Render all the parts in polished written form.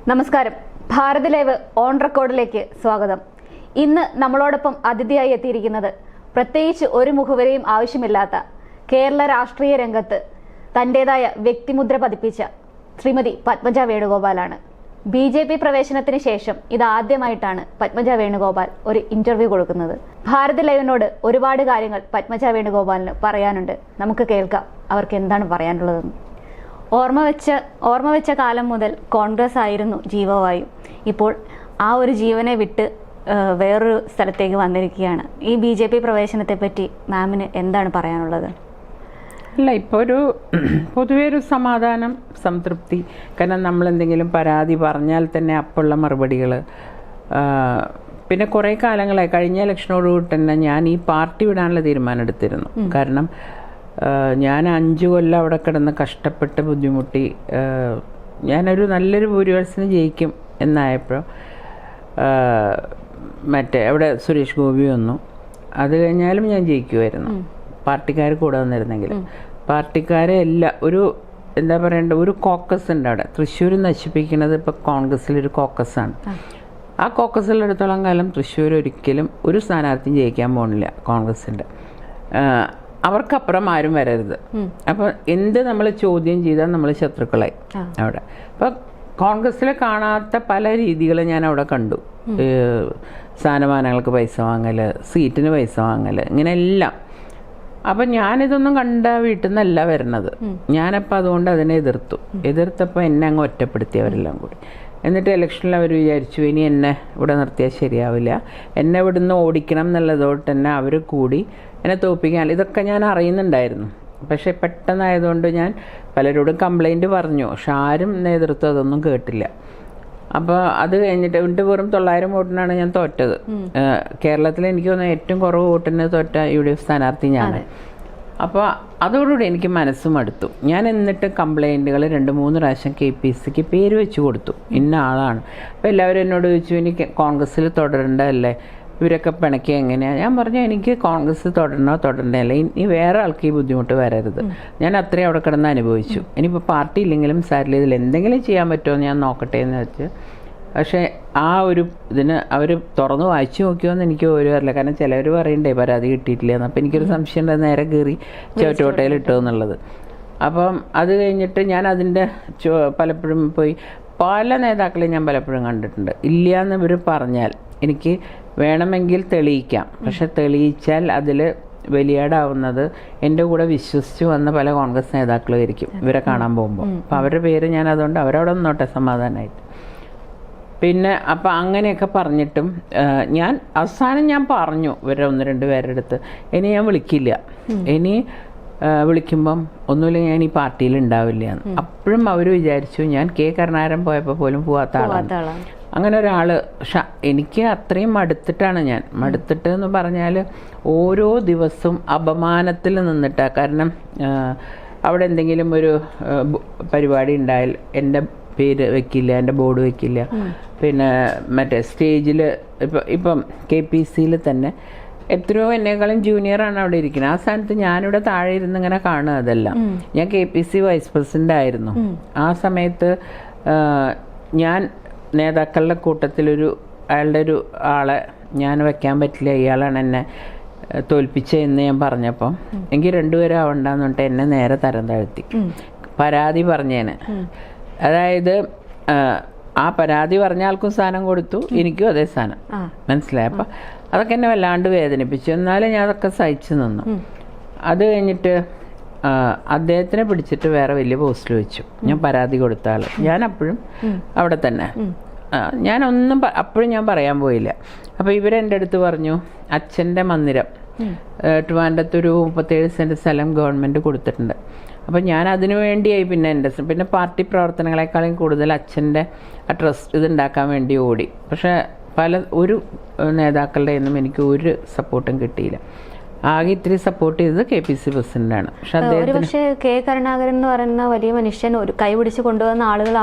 നമസ്കാരം. Bharat live on റെക്കോർഡിലേക്ക് സ്വാഗതം. ഇന്ന് നമ്മളോടൊപ്പം അതിഥിയായി എത്തിയിരിക്കുന്നത് പ്രത്യേകിച്ച് ഒരു മുഖവരെയും ആവശ്യമില്ലാത്ത കേരള രാഷ്ട്രീയ രംഗത്ത് തന്റേതായ വ്യക്തിമുദ്ര പതിപ്പിച്ച ശ്രീമതി പത്മജ വേണുഗോപാലാണ്. BJP പ്രവേശനത്തിന് ശേഷം ഇതാദ്യമായിട്ടാണ് പത്മജ വേണുഗോപാൽ ഒരു ഇന്റർവ്യൂ കൊടുക്കുന്നത്. ഭാരത് ലൈവിനോട് ഒരുപാട് കാര്യങ്ങൾ പത്മജ വേണുഗോപാലിന് പറയാനുണ്ട്. നമുക്ക് കേൾക്കാം അവർക്ക് എന്താണ് പറയാനുള്ളതെന്ന്. ഓർമ്മ വെച്ച കാലം മുതൽ കോൺഗ്രസ് ആയിരുന്നു ജീവവായു. ഇപ്പോൾ ആ ഒരു ജീവനെ വിട്ട് വേറൊരു സ്ഥലത്തേക്ക് വന്നിരിക്കുകയാണ്. ഈ BJP പ്രവേശനത്തെ പറ്റി മാമിന് എന്താണ് പറയാനുള്ളത്? അല്ല, ഇപ്പോൾ പൊതുവെ ഒരു സമാധാനം, സംതൃപ്തി. കാരണം നമ്മൾ എന്തെങ്കിലും പരാതി പറഞ്ഞാൽ തന്നെ അപ്പോഴുള്ള മറുപടികൾ. പിന്നെ കുറേ കാലങ്ങളായി, കഴിഞ്ഞ ഇലക്ഷനോടുകൂടി തന്നെ ഞാൻ ഈ പാർട്ടി വിടാനുള്ള തീരുമാനം എടുത്തിരുന്നു. കാരണം ഞാൻ 5 കൊല്ലം അവിടെ കിടന്ന് കഷ്ടപ്പെട്ട് ബുദ്ധിമുട്ടി ഞാനൊരു നല്ലൊരു ഭൂരിപക്ഷത്തിന് ജയിക്കും എന്നായപ്പോൾ അവിടെ സുരേഷ് ഗോപി വന്നു. അത് കഴിഞ്ഞാലും ഞാൻ ജയിക്കുമായിരുന്നു, പാർട്ടിക്കാർ കൂടെ വന്നിരുന്നെങ്കിൽ. പാർട്ടിക്കാരെ ഒരു എന്താ പറയണ്ട, ഒരു കോക്കസ് ഉണ്ട് അവിടെ. തൃശ്ശൂർ നശിപ്പിക്കുന്നത് ഇപ്പോൾ കോൺഗ്രസ്സിലൊരു കോക്കസാണ്. ആ കോക്കസിലെടുത്തോളം കാലം തൃശ്ശൂർ ഒരിക്കലും ഒരു സ്ഥാനാർത്ഥിയും ജയിക്കാൻ പോകുന്നില്ല കോൺഗ്രസിൻ്റെ. അവർക്കപ്പുറം ആരും വരരുത്. അപ്പോൾ എന്ത് നമ്മൾ ചോദ്യം ചെയ്താൽ നമ്മൾ ശത്രുക്കളായി അവിടെ. അപ്പോൾ കോൺഗ്രസ്സിൽ കാണാത്ത പല രീതികൾ ഞാൻ അവിടെ കണ്ടു. സ്ഥാനമാനങ്ങൾക്ക് പൈസ വാങ്ങൽ, സീറ്റിന് പൈസ വാങ്ങൽ, ഇങ്ങനെ എല്ലാം. അപ്പം ഞാനിതൊന്നും കണ്ട വീട്ടിൽ നിന്നല്ല വരുന്നത്. ഞാനപ്പോൾ അതുകൊണ്ട് അതിനെ എതിർത്തപ്പോൾ എന്നെ അങ്ങ് ഒറ്റപ്പെടുത്തിയവരെല്ലാം കൂടി. എന്നിട്ട് ഇലക്ഷനിൽ അവർ വിചാരിച്ചു ഇനി എന്നെ ഇവിടെ നിർത്തിയാൽ ശരിയാവില്ല, എന്നെ ഇവിടുന്ന് ഓടിക്കണം എന്നുള്ളതോട്ട് തന്നെ അവർ കൂടി എന്നെ തോൽപ്പിക്കാൻ. ഇതൊക്കെ ഞാൻ അറിയുന്നുണ്ടായിരുന്നു. പക്ഷേ പെട്ടെന്നായതുകൊണ്ട് ഞാൻ പലരോടും കംപ്ലൈൻറ്റ് പറഞ്ഞു. പക്ഷെ ആരും നേതൃത്വം അതൊന്നും കേട്ടില്ല. അപ്പോൾ അത് കഴിഞ്ഞിട്ട് വെറും 900 വോട്ടിനാണ് ഞാൻ തോറ്റത്. കേരളത്തിൽ എനിക്ക് തോന്നുന്നു ഏറ്റവും കുറവ് വോട്ടിന് തോറ്റ UDF സ്ഥാനാർത്ഥി ഞാൻ. അപ്പോൾ അതോടുകൂടി എനിക്ക് മനസ്സും അടുത്തു. ഞാൻ എന്നിട്ട് കംപ്ലൈൻറ്റുകൾ 2-3 പ്രാവശ്യം KPCക്ക് പേര് വെച്ച് കൊടുത്തു, ഇന്ന ആളാണ്. അപ്പോൾ എല്ലാവരും എന്നോട് ചോദിച്ചു ഇനി കോൺഗ്രസ്സിൽ തുടരേണ്ടതല്ലേ, ഇവരൊക്കെ പിണക്കി എങ്ങനെയാണ്? ഞാൻ പറഞ്ഞു എനിക്ക് കോൺഗ്രസ് തുടരണ്ടല്ല, ഇനി വേറെ ആൾക്ക് ഈ ബുദ്ധിമുട്ട് വരരുത്. ഞാൻ അത്രയും അവിടെ കിടന്ന് അനുഭവിച്ചു. ഇനിയിപ്പോൾ പാർട്ടി ഇല്ലെങ്കിലും സാരില്ല, ഇതിൽ എന്തെങ്കിലും ചെയ്യാൻ പറ്റുമോ ഞാൻ നോക്കട്ടെ എന്ന് വെച്ച്. പക്ഷേ ആ ഒരു ഇതിന് അവർ തുറന്ന് വായിച്ചു നോക്കിയോന്ന് എനിക്ക് ഒരു അറിയില്ല. കാരണം ചിലവർ പറയണ്ടേ പരാതി കിട്ടിയിട്ടില്ലെന്ന്. അപ്പോൾ എനിക്കൊരു സംശയം ഉണ്ട്, നേരെ കയറി ചുവട്ടുകോട്ടയിൽ ഇട്ടു എന്നുള്ളത്. അപ്പം അത് കഴിഞ്ഞിട്ട് ഞാൻ അതിൻ്റെ പലപ്പോഴും പോയി പല നേതാക്കളെയും ഞാൻ പലപ്പോഴും കണ്ടിട്ടുണ്ട്. ഇല്ല എന്ന് ഇവർ പറഞ്ഞാൽ എനിക്ക് വേണമെങ്കിൽ തെളിയിക്കാം. പക്ഷെ തെളിയിച്ചാൽ അതിൽ വലിയാടാവുന്നത് എൻ്റെ കൂടെ വിശ്വസിച്ച് വന്ന പല കോൺഗ്രസ് നേതാക്കളുമായിരിക്കും ഇവരെ കാണാൻ പോകുമ്പോൾ. അപ്പോൾ അവരുടെ പേര് ഞാൻ അതുകൊണ്ട് അവരവിടെ നിന്നോട്ടെ സമാധാനമായിട്ട്. പിന്നെ അപ്പം അങ്ങനെയൊക്കെ പറഞ്ഞിട്ടും ഞാൻ അവസാനം ഞാൻ പറഞ്ഞു ഇവരെ 1-2 പേരുടെ അടുത്ത് ഇനി ഞാൻ വിളിക്കില്ല, ഇനി വിളിക്കുമ്പം ഒന്നുമില്ല ഞാൻ ഈ പാർട്ടിയിൽ ഉണ്ടാവില്ല എന്ന്. അപ്പോഴും അവർ വിചാരിച്ചു ഞാൻ K കരുണാകരൻ പോയപ്പോൾ പോലും പോവാത്ത ആളാണ്. അങ്ങനെ ഒരാൾ. പക്ഷെ എനിക്ക് അത്രയും മടുത്തിട്ടാണ് ഞാൻ. മടുത്തിട്ട് എന്ന് പറഞ്ഞാൽ ഓരോ ദിവസവും അപമാനത്തിൽ നിന്നിട്ടാണ്. കാരണം അവിടെ എന്തെങ്കിലും ഒരു പരിപാടി ഉണ്ടായാൽ എൻ്റെ പേര് വെക്കില്ല, എൻ്റെ ബോർഡ് വെക്കില്ല. പിന്നെ മറ്റേ സ്റ്റേജിൽ ഇപ്പം KPCയിൽ തന്നെ എത്രയോ എന്നെക്കാളും ജൂനിയറാണ് അവിടെ ഇരിക്കുന്നത്. ആ സ്ഥാനത്ത് ഞാനിവിടെ താഴെ ഇരുന്ന് ഇങ്ങനെ കാണുക. അതെല്ലാം ഞാൻ KPC വൈസ് പ്രസിഡൻ്റ് ആയിരുന്നു. ആ സമയത്ത് ഞാൻ നേതാക്കളുടെ കൂട്ടത്തിലൊരു അയാളുടെ ഒരു ആളെ ഞാൻ വെക്കാൻ പറ്റില്ല, ഇയാളാണ് എന്നെ തോൽപ്പിച്ചതെന്ന് ഞാൻ പറഞ്ഞപ്പോൾ എനിക്ക് 2 പേരും ആവണ്ടെന്ന് പറഞ്ഞിട്ട് എന്നെ നേരെ തരം താഴ്ത്തി. പരാതി പറഞ്ഞേന്. അതായത് ആ പരാതി പറഞ്ഞ ആൾക്കും സ്ഥാനം കൊടുത്തു, എനിക്കും അതേ സ്ഥാനം. മനസ്സിലായി? അപ്പം അതൊക്കെ എന്നെ വല്ലാണ്ട് വേദനിപ്പിച്ചു. എന്നാലും ഞാൻ അതൊക്കെ സഹിച്ചു നിന്നു. അത് കഴിഞ്ഞിട്ട് അദ്ദേഹത്തിനെ പിടിച്ചിട്ട് വേറെ വലിയ പോസ്റ്റിൽ വെച്ചു. ഞാൻ പരാതി കൊടുത്ത ആൾ. ഞാൻ അപ്പോഴും അവിടെ തന്നെ. ഞാനൊന്നും അപ്പോഴും ഞാൻ പറയാൻ പോയില്ല. അപ്പോൾ ഇവരെൻ്റെ അടുത്ത് പറഞ്ഞു അച്ഛൻ്റെ മന്ദിരം ട്രിവാൻഡ്രത്തൊരു 37 സെൻറ്റ് സ്ഥലം ഗവൺമെൻറ് കൊടുത്തിട്ടുണ്ട്. അപ്പം ഞാൻ അതിനു വേണ്ടിയായി പിന്നെ പാർട്ടി പ്രവർത്തനങ്ങളെക്കാളും കൂടുതൽ അച്ഛൻ്റെ ആ ട്രസ്റ്റ് ഇതുണ്ടാക്കാൻ വേണ്ടി ഓടി. പക്ഷേ ഒരു നേതാക്കളുടെ ഒന്നും എനിക്ക് ഒരു സപ്പോർട്ടും കിട്ടിയില്ല. ആകെ ഇത്തിരി സപ്പോർട്ട് ചെയ്തത് KPC പ്രസിഡന്റാണ്. പക്ഷേ K കരുണാകരൻ എന്ന് പറയുന്ന വലിയ മനുഷ്യൻ ഒരു കൈപിടിച്ച് കൊണ്ടുവന്ന ആളുകൾ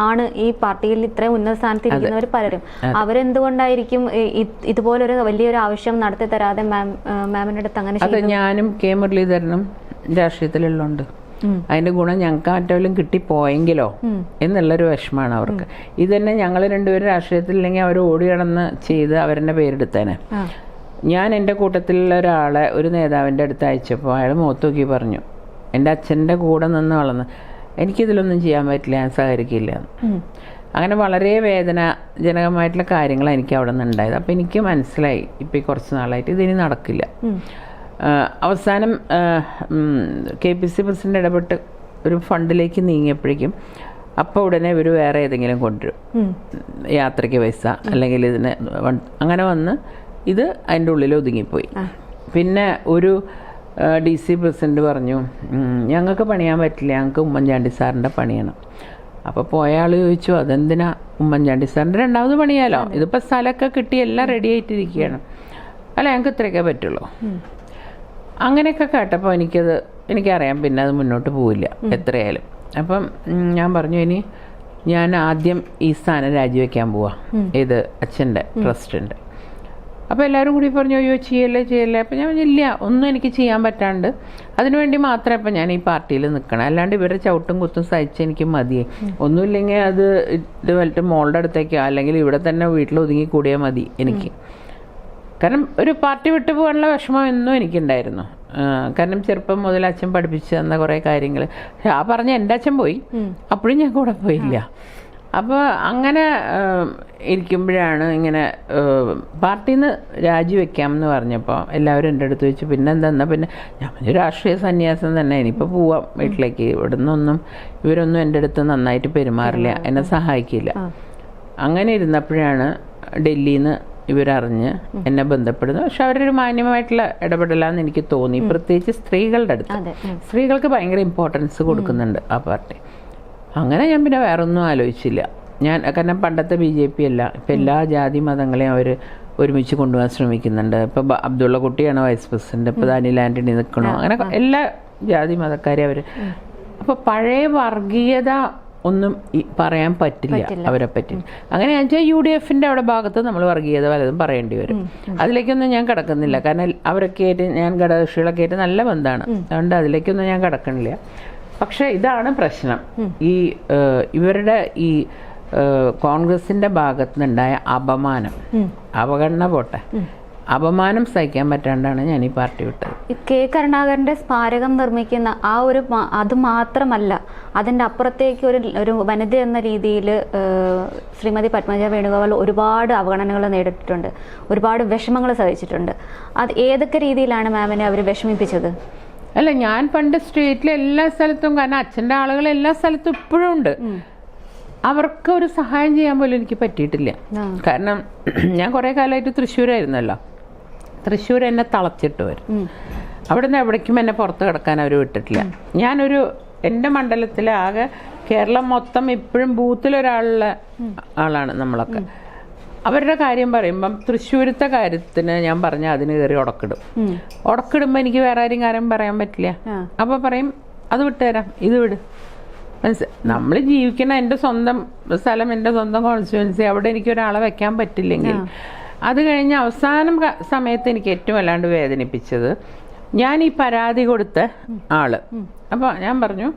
ആണ് ഈ പാർട്ടിയിൽ ഇത്രയും ഉന്നത സ്ഥാനത്ത് ഇരിക്കുന്നവർ പലരും. അവരെന്തുകൊണ്ടായിരിക്കും ഇതുപോലൊരു വലിയൊരു ആവശ്യം നടത്തി തരാതെ മാമിന്റെ അടുത്ത് അങ്ങനെ? അത് ഞാനും K മുരളീധരനും രാഷ്ട്രീയത്തിലുള്ളതുകൊണ്ട് അതിൻ്റെ ഗുണം ഞങ്ങൾക്ക് മറ്റവരും കിട്ടിപ്പോയെങ്കിലോ എന്നുള്ളൊരു വിഷമമാണ് അവർക്ക്. ഇത് തന്നെ ഞങ്ങൾ രണ്ടുപേരും രാഷ്ട്രീയത്തിലില്ലെങ്കിൽ അവർ ഓടി കടന്ന് ചെയ്ത് അവരെന്നെ പേരെടുത്തേനെ. ഞാൻ എൻ്റെ കൂട്ടത്തിലുള്ള ഒരാളെ ഒരു നേതാവിൻ്റെ അടുത്ത് അയച്ചപ്പോൾ അയാൾ മുഖത്ത് നോക്കി പറഞ്ഞു, എൻ്റെ അച്ഛൻ്റെ കൂടെ നിന്ന് വളർന്ന് എനിക്കിതിലൊന്നും ചെയ്യാൻ പറ്റില്ല, ഞാൻ സഹകരിക്കില്ല. അങ്ങനെ വളരെ വേദനാജനകമായിട്ടുള്ള കാര്യങ്ങളാണ് എനിക്ക് അവിടെ നിന്ന് ഉണ്ടായത്. അപ്പോൾ എനിക്ക് മനസ്സിലായി ഇപ്പം ഈ കുറച്ച് നാളായിട്ട് ഇതിനി നടക്കില്ല. അവസാനം KPC പ്രസിഡന്റ് ഇടപെട്ട് ഒരു ഫണ്ടിലേക്ക് നീങ്ങിയപ്പോഴേക്കും അപ്പോൾ ഉടനെ ഇവർ വേറെ ഏതെങ്കിലും കൊണ്ടുവരും, യാത്രയ്ക്ക് പൈസ അല്ലെങ്കിൽ ഇതിന് അങ്ങനെ വന്ന് ഇത് അതിൻ്റെ ഉള്ളിൽ ഒതുങ്ങിപ്പോയി. പിന്നെ ഒരു DC പ്രസിഡന്റ് പറഞ്ഞു, ഞങ്ങൾക്ക് പണിയാൻ പറ്റില്ല, ഞങ്ങൾക്ക് ഉമ്മൻചാണ്ടി സാറിൻ്റെ പണിയണം. അപ്പോൾ പോയ ആൾ ചോദിച്ചു, അതെന്തിനാ ഉമ്മൻചാണ്ടി സാറിൻ്റെ രണ്ടാമത് പണിയാലോ, ഇതിപ്പോൾ സ്ഥലമൊക്കെ കിട്ടി എല്ലാം റെഡി ആയിട്ടിരിക്കുകയാണ്, അല്ല ഞങ്ങൾക്ക് ഇത്രയൊക്കെ പറ്റുള്ളൂ. അങ്ങനെയൊക്കെ കേട്ടപ്പോൾ എനിക്കറിയാം പിന്നെ അത് മുന്നോട്ട് പോവില്ല എത്രയായാലും. അപ്പം ഞാൻ പറഞ്ഞു, ഇനി ഞാൻ ആദ്യം ഈ സ്ഥാനം രാജിവെക്കാൻ പോവാ, ഇത് അച്ഛൻ്റെ ട്രസ്റ്റിൻ്റെ. അപ്പോൾ എല്ലാവരും കൂടി പറഞ്ഞു, അയ്യോ ചെയ്യല്ലേ. അപ്പം ഞാൻ ഇല്ല, ഒന്നും എനിക്ക് ചെയ്യാൻ പറ്റാണ്ട് അതിനുവേണ്ടി മാത്രമേ ഇപ്പം ഞാൻ ഈ പാർട്ടിയിൽ നിൽക്കണം, അല്ലാണ്ട് ഇവരുടെ ചവിട്ടും കുത്തും സഹിച്ച് എനിക്ക് മതിയേ. ഒന്നുമില്ലെങ്കിൽ അത് ഇത് വന്നിട്ട് മോളുടെ അടുത്തേക്കോ അല്ലെങ്കിൽ ഇവിടെ തന്നെ വീട്ടിൽ ഒതുങ്ങി കൂടിയാൽ മതി എനിക്ക്. കാരണം ഒരു പാർട്ടി വിട്ടു പോകാനുള്ള വിഷമം എന്നും എനിക്കുണ്ടായിരുന്നു. കാരണം ചെറുപ്പം മുതൽ അച്ഛൻ പഠിപ്പിച്ചു തന്ന കുറേ കാര്യങ്ങൾ ആ പറഞ്ഞ എൻ്റെ അച്ഛൻ പോയി, അപ്പോഴും ഞാൻ കൂടെ പോയില്ല. അപ്പോൾ അങ്ങനെ ഇരിക്കുമ്പോഴാണ് ഇങ്ങനെ പാർട്ടിയിൽ നിന്ന് രാജിവെക്കാമെന്ന് പറഞ്ഞപ്പോൾ എല്ലാവരും എൻ്റെ അടുത്ത് വെച്ചു, പിന്നെന്താ പിന്നെ ഞാൻ പറഞ്ഞു രാഷ്ട്രീയ സന്യാസം തന്നെ, ഇനിയിപ്പോൾ പോവാം വീട്ടിലേക്ക്, ഇവരൊന്നും എൻ്റെ അടുത്ത് നന്നായിട്ട് പെരുമാറില്ല, എന്നെ സഹായിക്കില്ല. അങ്ങനെ ഇരുന്നപ്പോഴാണ് ഡൽഹിയിൽ നിന്ന് ഇവരറിഞ്ഞ് എന്നെ ബന്ധപ്പെടുന്നു. പക്ഷെ അവരൊരു മാന്യമായിട്ടുള്ള ഇടപെടലാന്ന് എനിക്ക് തോന്നി, പ്രത്യേകിച്ച് സ്ത്രീകളുടെ അടുത്ത്. സ്ത്രീകൾക്ക് ഭയങ്കര ഇമ്പോർട്ടൻസ് കൊടുക്കുന്നുണ്ട് ആ പാർട്ടി. അങ്ങനെ ഞാൻ പിന്നെ വേറെ ഒന്നും ആലോചിച്ചില്ല. കാരണം പണ്ടത്തെ BJP അല്ല, ഇപ്പം എല്ലാ ജാതി മതങ്ങളെയും അവർ ഒരുമിച്ച് കൊണ്ടുപോകാൻ ശ്രമിക്കുന്നുണ്ട്. ഇപ്പം അബ്ദുള്ള കുട്ടിയാണ് വൈസ് പ്രസിഡന്റ്, ഇപ്പം അനിൽ ആന്റണി നിൽക്കണോ, അങ്ങനെ എല്ലാ ജാതി മതക്കാരെ അവർ. അപ്പോൾ പഴയ വർഗീയത ഒന്നും പറയാൻ പറ്റില്ല അവരെ പറ്റി. അങ്ങനെ വെച്ചാൽ UDFന്റെ അവിടെ ഭാഗത്ത് നമ്മൾ വർഗീയത വല്ലതും പറയേണ്ടി വരും. അതിലേക്കൊന്നും ഞാൻ കിടക്കുന്നില്ല, കാരണം അവരൊക്കെ ആയിട്ട് ഞാൻ ഘടകകക്ഷികളൊക്കെ ആയിട്ട് നല്ല ബന്ധമാണ്, അതുകൊണ്ട് അതിലേക്കൊന്നും ഞാൻ കിടക്കണില്ല. പക്ഷെ ഇതാണ് പ്രശ്നം, ഈ ഇവരുടെ ഈ കോൺഗ്രസിന്റെ ഭാഗത്ത് നിന്നുണ്ടായ അപമാനം, അവഗണന പോട്ടെ, അപമാനം സഹിക്കാൻ പറ്റാണ്ടാണ് ഞാൻ ഈ പാർട്ടി വിട്ടത്. K. കരുണാകരന്റെ സ്മാരകം നിർമ്മിക്കുന്ന ആ ഒരു അത് മാത്രമല്ല, അതിൻ്റെ അപ്പുറത്തേക്ക് ഒരു വനിത എന്ന രീതിയിൽ ശ്രീമതി പത്മജ വേണുഗോപാൽ ഒരുപാട് അവഗണനകൾ നേരിട്ടിട്ടുണ്ട്, ഒരുപാട് വിഷമങ്ങൾ സഹിച്ചിട്ടുണ്ട്. അത് ഏതൊക്കെ രീതിയിലാണ് മാമിനെ അവർ വിഷമിപ്പിച്ചത്? അല്ല, ഞാൻ പണ്ട് സ്ട്രീറ്റിലെ എല്ലാ സ്ഥലത്തും, കാരണം അച്ഛൻ്റെ ആളുകൾ എല്ലാ സ്ഥലത്തും ഇപ്പോഴും ഉണ്ട്, അവർക്ക് ഒരു സഹായം ചെയ്യാൻ പോലും എനിക്ക് പറ്റിയിട്ടില്ല. കാരണം ഞാൻ കുറേ കാലമായിട്ട് തൃശ്ശൂരായിരുന്നല്ലോ, തൃശ്ശൂർ എന്നെ തളച്ചിട്ട് വരും, അവിടെ നിന്ന് എവിടേക്കും എന്നെ പുറത്ത് കിടക്കാൻ അവർ വിട്ടിട്ടില്ല. ഞാനൊരു എൻ്റെ മണ്ഡലത്തിലെ ആകെ കേരളം മൊത്തം ഇപ്പോഴും ബൂത്തിലൊരാളുള്ള ആളാണ് നമ്മളൊക്കെ. അവരുടെ കാര്യം പറയുമ്പം തൃശ്ശൂരത്തെ കാര്യത്തിന് ഞാൻ പറഞ്ഞാൽ അതിന് കയറി ഉടക്കിടുമ്പോൾ എനിക്ക് വേറെ ആരും കാര്യം പറയാൻ പറ്റില്ല. അപ്പോൾ പറയും അത് വിട്ടുതരാം, ഇത് വിട്. നമ്മൾ ജീവിക്കുന്ന എൻ്റെ സ്വന്തം സ്ഥലം, എൻ്റെ സ്വന്തം കോൺസ്റ്റിറ്റ്യുവൻസി, അവിടെ എനിക്ക് ഒരാളെ വെക്കാൻ പറ്റില്ലെങ്കിൽ. അത് കഴിഞ്ഞ് അവസാനം സമയത്ത് എനിക്ക് ഏറ്റവും വല്ലാണ്ട് വേദനിപ്പിച്ചത് ഞാൻ ഈ പരാതി കൊടുത്ത ആള്. അപ്പോൾ ഞാൻ പറഞ്ഞു,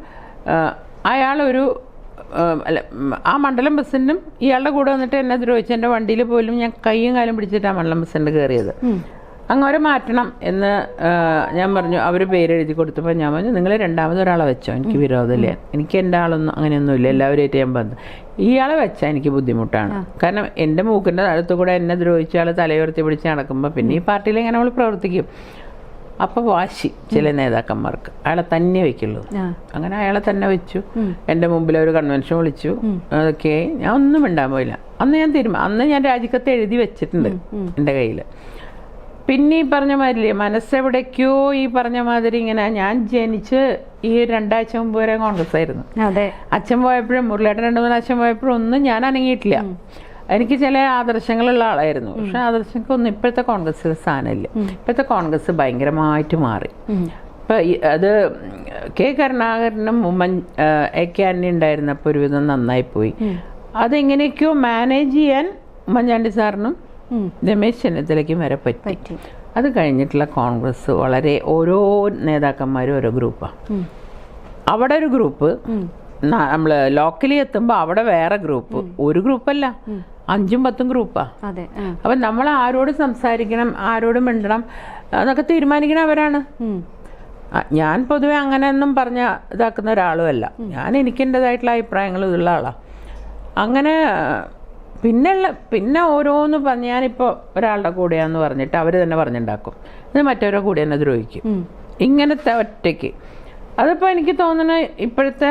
അയാളൊരു ആ മണ്ഡലം പ്രസിഡന്റും ഇയാളുടെ കൂടെ വന്നിട്ട് എന്നെ ദ്രോഹിച്ചു. എൻ്റെ വണ്ടിയിൽ പോലും ഞാൻ കൈയും കാലും പിടിച്ചിട്ടാണ് മണ്ഡലം പ്രസിഡന്റ് കയറിയത്. അങ്ങനെ മാറ്റണം എന്ന് ഞാൻ പറഞ്ഞു. അവർ പേരെഴുതി കൊടുത്തപ്പോൾ ഞാൻ പറഞ്ഞു, നിങ്ങൾ രണ്ടാമതൊരാളെ വെച്ചോ, എനിക്ക് വിരോധമില്ല, എനിക്ക് എൻ്റെ ആളൊന്നും അങ്ങനെയൊന്നുമില്ല, എല്ലാവരുമായിട്ട് ഞാൻ ബന്ധം. ഇയാളെ വെച്ചാൽ എനിക്ക് ബുദ്ധിമുട്ടാണ്, കാരണം എൻ്റെ മൂക്കിൻ്റെ അടുത്ത് കൂടെ എന്നെ ദ്രോഹിച്ച ആൾ തലയുയർത്തി പിടിച്ച് നടക്കുമ്പോൾ പിന്നെ ഈ പാർട്ടിയിൽ എങ്ങനെ നമ്മൾ പ്രവർത്തിക്കും? അപ്പോൾ വാശി ചില നേതാക്കന്മാർക്ക്, അയാളെ തന്നെ വെക്കുള്ളൂ. അങ്ങനെ അയാളെ തന്നെ വെച്ചു. എൻ്റെ മുമ്പിൽ ഒരു കൺവെൻഷൻ വിളിച്ചു. അതൊക്കെ ഞാൻ ഒന്നും മിണ്ടാൻ പോയില്ല. അന്ന് ഞാൻ രാജിക്കത്ത് എഴുതി വെച്ചിട്ടുണ്ട് എൻ്റെ കയ്യിൽ. പിന്നെ ഈ പറഞ്ഞ മാതിരി മനസ്സെവിടേക്കോ ഈ പറഞ്ഞ മാതിരി ഇങ്ങനെ, ഞാൻ ജനിച്ച് ഈ 2 ആഴ്ച മുമ്പ് വരെ കോൺഗ്രസ് ആയിരുന്നു. അച്ഛൻ പോയപ്പോഴും മുരളിയേട്ടൻ 2-3 അച്ഛൻ പോയപ്പോഴും ഒന്നും ഞാൻ അനങ്ങിയിട്ടില്ല. എനിക്ക് ചില ആദർശങ്ങളുള്ള ആളായിരുന്നു, പക്ഷെ ആദർശങ്ങൾക്കൊന്നും ഇപ്പോഴത്തെ കോൺഗ്രസ്സിൽ സ്ഥാനമില്ല. ഇപ്പോഴത്തെ കോൺഗ്രസ് ഭയങ്കരമായിട്ട് മാറി. ഇപ്പം അത് K. കരുണാകരനും AK ആന്റണി ഉണ്ടായിരുന്നപ്പോൾ ഒരുവിധം നന്നായിപ്പോയി. അതെങ്ങനെയൊക്കെയോ മാനേജ് ചെയ്യാൻ ഉമ്മൻചാണ്ടി സാറിനും രമേശ് ചെന്നിത്തലയ്ക്കും വരെ പറ്റി. അത് കഴിഞ്ഞിട്ടുള്ള കോൺഗ്രസ് വളരെ ഓരോ നേതാക്കന്മാരും ഓരോ ഗ്രൂപ്പാണ്. അവിടെ ഒരു ഗ്രൂപ്പ്, നമ്മള് ലോക്കലി എത്തുമ്പോൾ അവിടെ വേറെ ഗ്രൂപ്പ്. ഒരു ഗ്രൂപ്പല്ല, 5ഉം 10ഉം ഗ്രൂപ്പാ. അപ്പം നമ്മൾ ആരോട് സംസാരിക്കണം, ആരോട് മിണ്ടണം അതൊക്കെ തീരുമാനിക്കണം അവരാണ്. ഞാൻ പൊതുവെ അങ്ങനെയൊന്നും പറഞ്ഞ ഇതാക്കുന്ന ഒരാളുമല്ല. ഞാൻ എനിക്ക് എൻ്റെതായിട്ടുള്ള അഭിപ്രായങ്ങൾ ഉള്ള ആളാണ്. അങ്ങനെ പിന്നെ ഓരോന്ന് പറഞ്ഞ് ഞാനിപ്പോൾ ഒരാളുടെ കൂടെയാന്ന് പറഞ്ഞിട്ട് അവർ തന്നെ പറഞ്ഞുണ്ടാക്കും, ഇത് മറ്റവരുടെ കൂടെ തന്നെ ദ്രോഹിക്കും. ഇങ്ങനത്തെ ഒറ്റയ്ക്ക് അതിപ്പോൾ എനിക്ക് തോന്നുന്നു ഇപ്പോഴത്തെ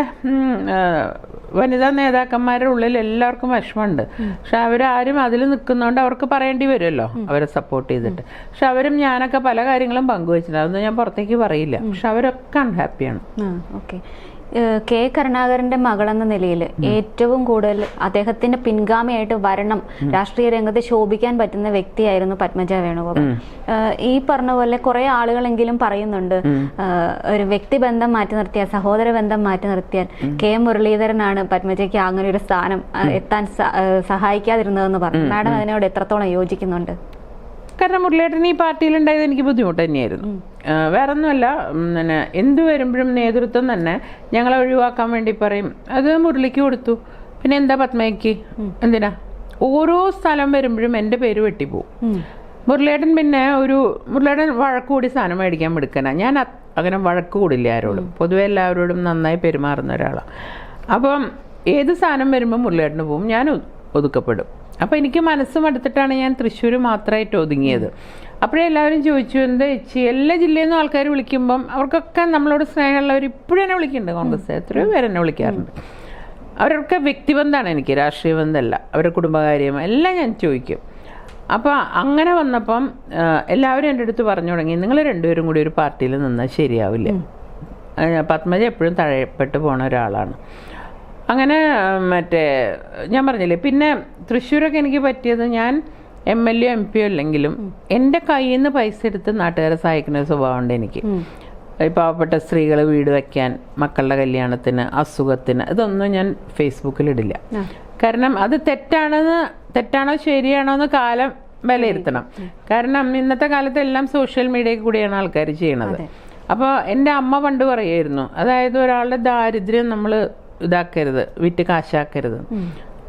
വനിതാ നേതാക്കന്മാരുടെ ഉള്ളിൽ എല്ലാവർക്കും വിഷമമുണ്ട്. പക്ഷെ അവരാരും അതിൽ നിൽക്കുന്നതുകൊണ്ട് അവർക്ക് പറയേണ്ടി വരുമല്ലോ അവരെ സപ്പോർട്ട് ചെയ്തിട്ട്. പക്ഷെ അവരും ഞാനൊക്കെ പല കാര്യങ്ങളും പങ്കുവച്ചിട്ടുണ്ട്, അതൊന്നും ഞാൻ പുറത്തേക്ക് പറയില്ല. പക്ഷെ അവരൊക്കെ അൺഹാപ്പിയാണ്. ഓക്കെ. കെ കരുണാകരന്റെ മകളെന്ന നിലയിൽ ഏറ്റവും കൂടുതൽ അദ്ദേഹത്തിന്റെ പിൻഗാമിയായിട്ട് വരണം, രാഷ്ട്രീയ രംഗത്ത് ശോഭിക്കാൻ പറ്റുന്ന വ്യക്തിയായിരുന്നു പത്മജ വേണുഗോപാൽ. ഈ പറഞ്ഞ പോലെ കുറെ ആളുകളെങ്കിലും പറയുന്നുണ്ട്, ഒരു വ്യക്തിബന്ധം മാറ്റി നിർത്തിയാൽ, സഹോദര ബന്ധം മാറ്റി നിർത്തിയാൽ കെ മുരളീധരനാണ് പത്മജയ്ക്ക് അങ്ങനെ ഒരു സ്ഥാനം എത്താൻ സഹായിക്കാതിരുന്നതെന്ന് പറഞ്ഞു. മാഡം അതിനോട് എത്രത്തോളം യോജിക്കുന്നുണ്ട്? കാരണം മുരളിയേട്ടൻ ഈ പാർട്ടിയിലുണ്ടായത് എനിക്ക് ബുദ്ധിമുട്ട് തന്നെയായിരുന്നു. വേറെ ഒന്നുമല്ല, പിന്നെ എന്ത് വരുമ്പോഴും നേതൃത്വം തന്നെ ഞങ്ങളെ ഒഴിവാക്കാൻ വേണ്ടി പറയും. അത് മുരളിക്ക് കൊടുത്തു, പിന്നെ എന്താ പത്മയ്ക്ക് എന്തിനാ? ഓരോ സ്ഥലം വരുമ്പോഴും എൻ്റെ പേര് വെട്ടിപ്പോവും. മുരളിയേട്ടൻ പിന്നെ മുരളിയേട്ടൻ വഴക്ക് കൂടി സാധനം മേടിക്കാൻ എടുക്കാനാ. ഞാൻ അങ്ങനെ വഴക്ക് കൂടില്ല ആരോടും, പൊതുവെ എല്ലാവരോടും നന്നായി പെരുമാറുന്ന ഒരാളാണ്. അപ്പം ഏത് സാധനം വരുമ്പോൾ മുരളിയേട്ടന് പോവും, ഞാൻ ഒതുക്കപ്പെടും. അപ്പോൾ എനിക്ക് മനസ്സും എടുത്തിട്ടാണ് ഞാൻ തൃശ്ശൂർ മാത്രമായിട്ട് ഒതുങ്ങിയത്. അപ്പോഴേ എല്ലാവരും ചോദിച്ചു, എന്താ ചേച്ചി എല്ലാ ജില്ലയിൽ നിന്നും ആൾക്കാർ വിളിക്കുമ്പം അവർക്കൊക്കെ നമ്മളോട് സ്നേഹമുള്ളവർ ഇപ്പോഴും എന്നെ വിളിക്കുന്നുണ്ട്. കോൺഗ്രസ് എത്രയോ പേര് എന്നെ വിളിക്കാറുണ്ട്. അവരൊക്കെ വ്യക്തിബന്ധമാണ് എനിക്ക്, രാഷ്ട്രീയ ബന്ധമല്ല. അവരുടെ കുടുംബകാര്യം എല്ലാം ഞാൻ ചോദിക്കും. അപ്പോൾ അങ്ങനെ വന്നപ്പം എല്ലാവരും എൻ്റെ അടുത്ത് പറഞ്ഞു തുടങ്ങി, നിങ്ങൾ രണ്ടുപേരും കൂടി ഒരു പാർട്ടിയിൽ നിന്നാൽ ശരിയാവില്ല. പത്മജ എപ്പോഴും തഴയപ്പെട്ട് പോണ ഒരാളാണ്. അങ്ങനെ ഞാൻ പറഞ്ഞില്ലേ, പിന്നെ തൃശ്ശൂരൊക്കെ എനിക്ക് പറ്റിയത്, ഞാൻ MLA MP അല്ലെങ്കിലും എൻ്റെ കയ്യിൽ നിന്ന് പൈസ എടുത്ത് നാട്ടുകാരെ സഹായിക്കുന്ന സ്വഭാവം ഉണ്ട് എനിക്ക്. പാവപ്പെട്ട സ്ത്രീകൾ വീട് വയ്ക്കാൻ, മക്കളുടെ കല്യാണത്തിന്, അസുഖത്തിന്, ഇതൊന്നും ഞാൻ ഫേസ്ബുക്കിൽ ഇടില്ല. കാരണം അത് തെറ്റാണോ ശരിയാണോ എന്ന് കാലം വിലയിരുത്തണം. കാരണം ഇന്നത്തെ കാലത്ത് എല്ലാം സോഷ്യൽ മീഡിയയിൽ കൂടിയാണ് ആൾക്കാർ ചെയ്യണത്. അപ്പോൾ എൻ്റെ അമ്മ പണ്ട് പറയുമായിരുന്നു, അതായത് ഒരാളുടെ ദാരിദ്ര്യം നമ്മൾ ഇതാക്കരുത്, വിറ്റ് കാശാക്കരുത്.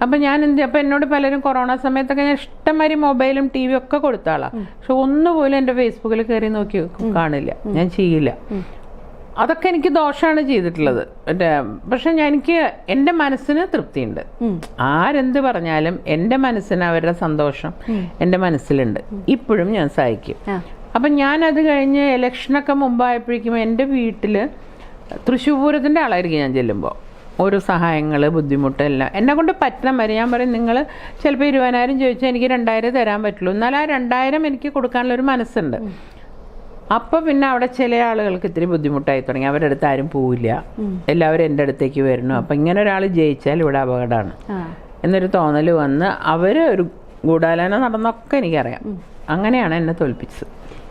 അപ്പം അപ്പം എന്നോട് പലരും കൊറോണ സമയത്തൊക്കെ ഞാൻ ഇഷ്ടംമാതിരി മൊബൈലും TV ഒക്കെ കൊടുത്ത ആളാണ്. പക്ഷെ ഒന്നുപോലും എൻ്റെ ഫേസ്ബുക്കിൽ കയറി നോക്കി കാണില്ല, ഞാൻ ചെയ്യില്ല. അതൊക്കെ എനിക്ക് ദോഷമാണ് ചെയ്തിട്ടുള്ളത്. പക്ഷെ എനിക്ക് എൻ്റെ മനസ്സിന് തൃപ്തിയുണ്ട്. ആരെന്ത് പറഞ്ഞാലും എൻ്റെ മനസ്സിന് അവരുടെ സന്തോഷം എൻ്റെ മനസ്സിലുണ്ട്. ഇപ്പോഴും ഞാൻ സഹായിക്കും. അപ്പം ഞാനത് കഴിഞ്ഞ് ഇലക്ഷനൊക്കെ മുമ്പായപ്പോഴേക്കും എൻ്റെ വീട്ടിൽ തൃശ്ശൂർ പൂരത്തിൻ്റെ ആളായിരിക്കും ഞാൻ ചെല്ലുമ്പോൾ. ഓരോ സഹായങ്ങൾ, ബുദ്ധിമുട്ട് എല്ലാം എന്നെ കൊണ്ട് പറ്റണം വരെ. ഞാൻ പറയും, നിങ്ങൾ ചിലപ്പോൾ 20,000 ചോദിച്ചാൽ എനിക്ക് 2,000 തരാൻ പറ്റുള്ളൂ, എന്നാൽ ആ 2,000 എനിക്ക് കൊടുക്കാനുള്ളൊരു മനസ്സുണ്ട്. അപ്പോൾ പിന്നെ അവിടെ ചില ആളുകൾക്ക് ഇത്തിരി ബുദ്ധിമുട്ടായി തുടങ്ങി. അവരുടെ അടുത്ത് ആരും പോവില്ല, എല്ലാവരും എൻ്റെ അടുത്തേക്ക് വരുന്നു. അപ്പം ഇങ്ങനെ ഒരാൾ ജയിച്ചാൽ ഇവിടെ അപകടമാണ് എന്നൊരു തോന്നൽ വന്ന് അവർ ഒരു ഗൂഢാലോചന നടന്നൊക്കെ എനിക്കറിയാം. അങ്ങനെയാണ് എന്നെ തോൽപ്പിച്ചത്.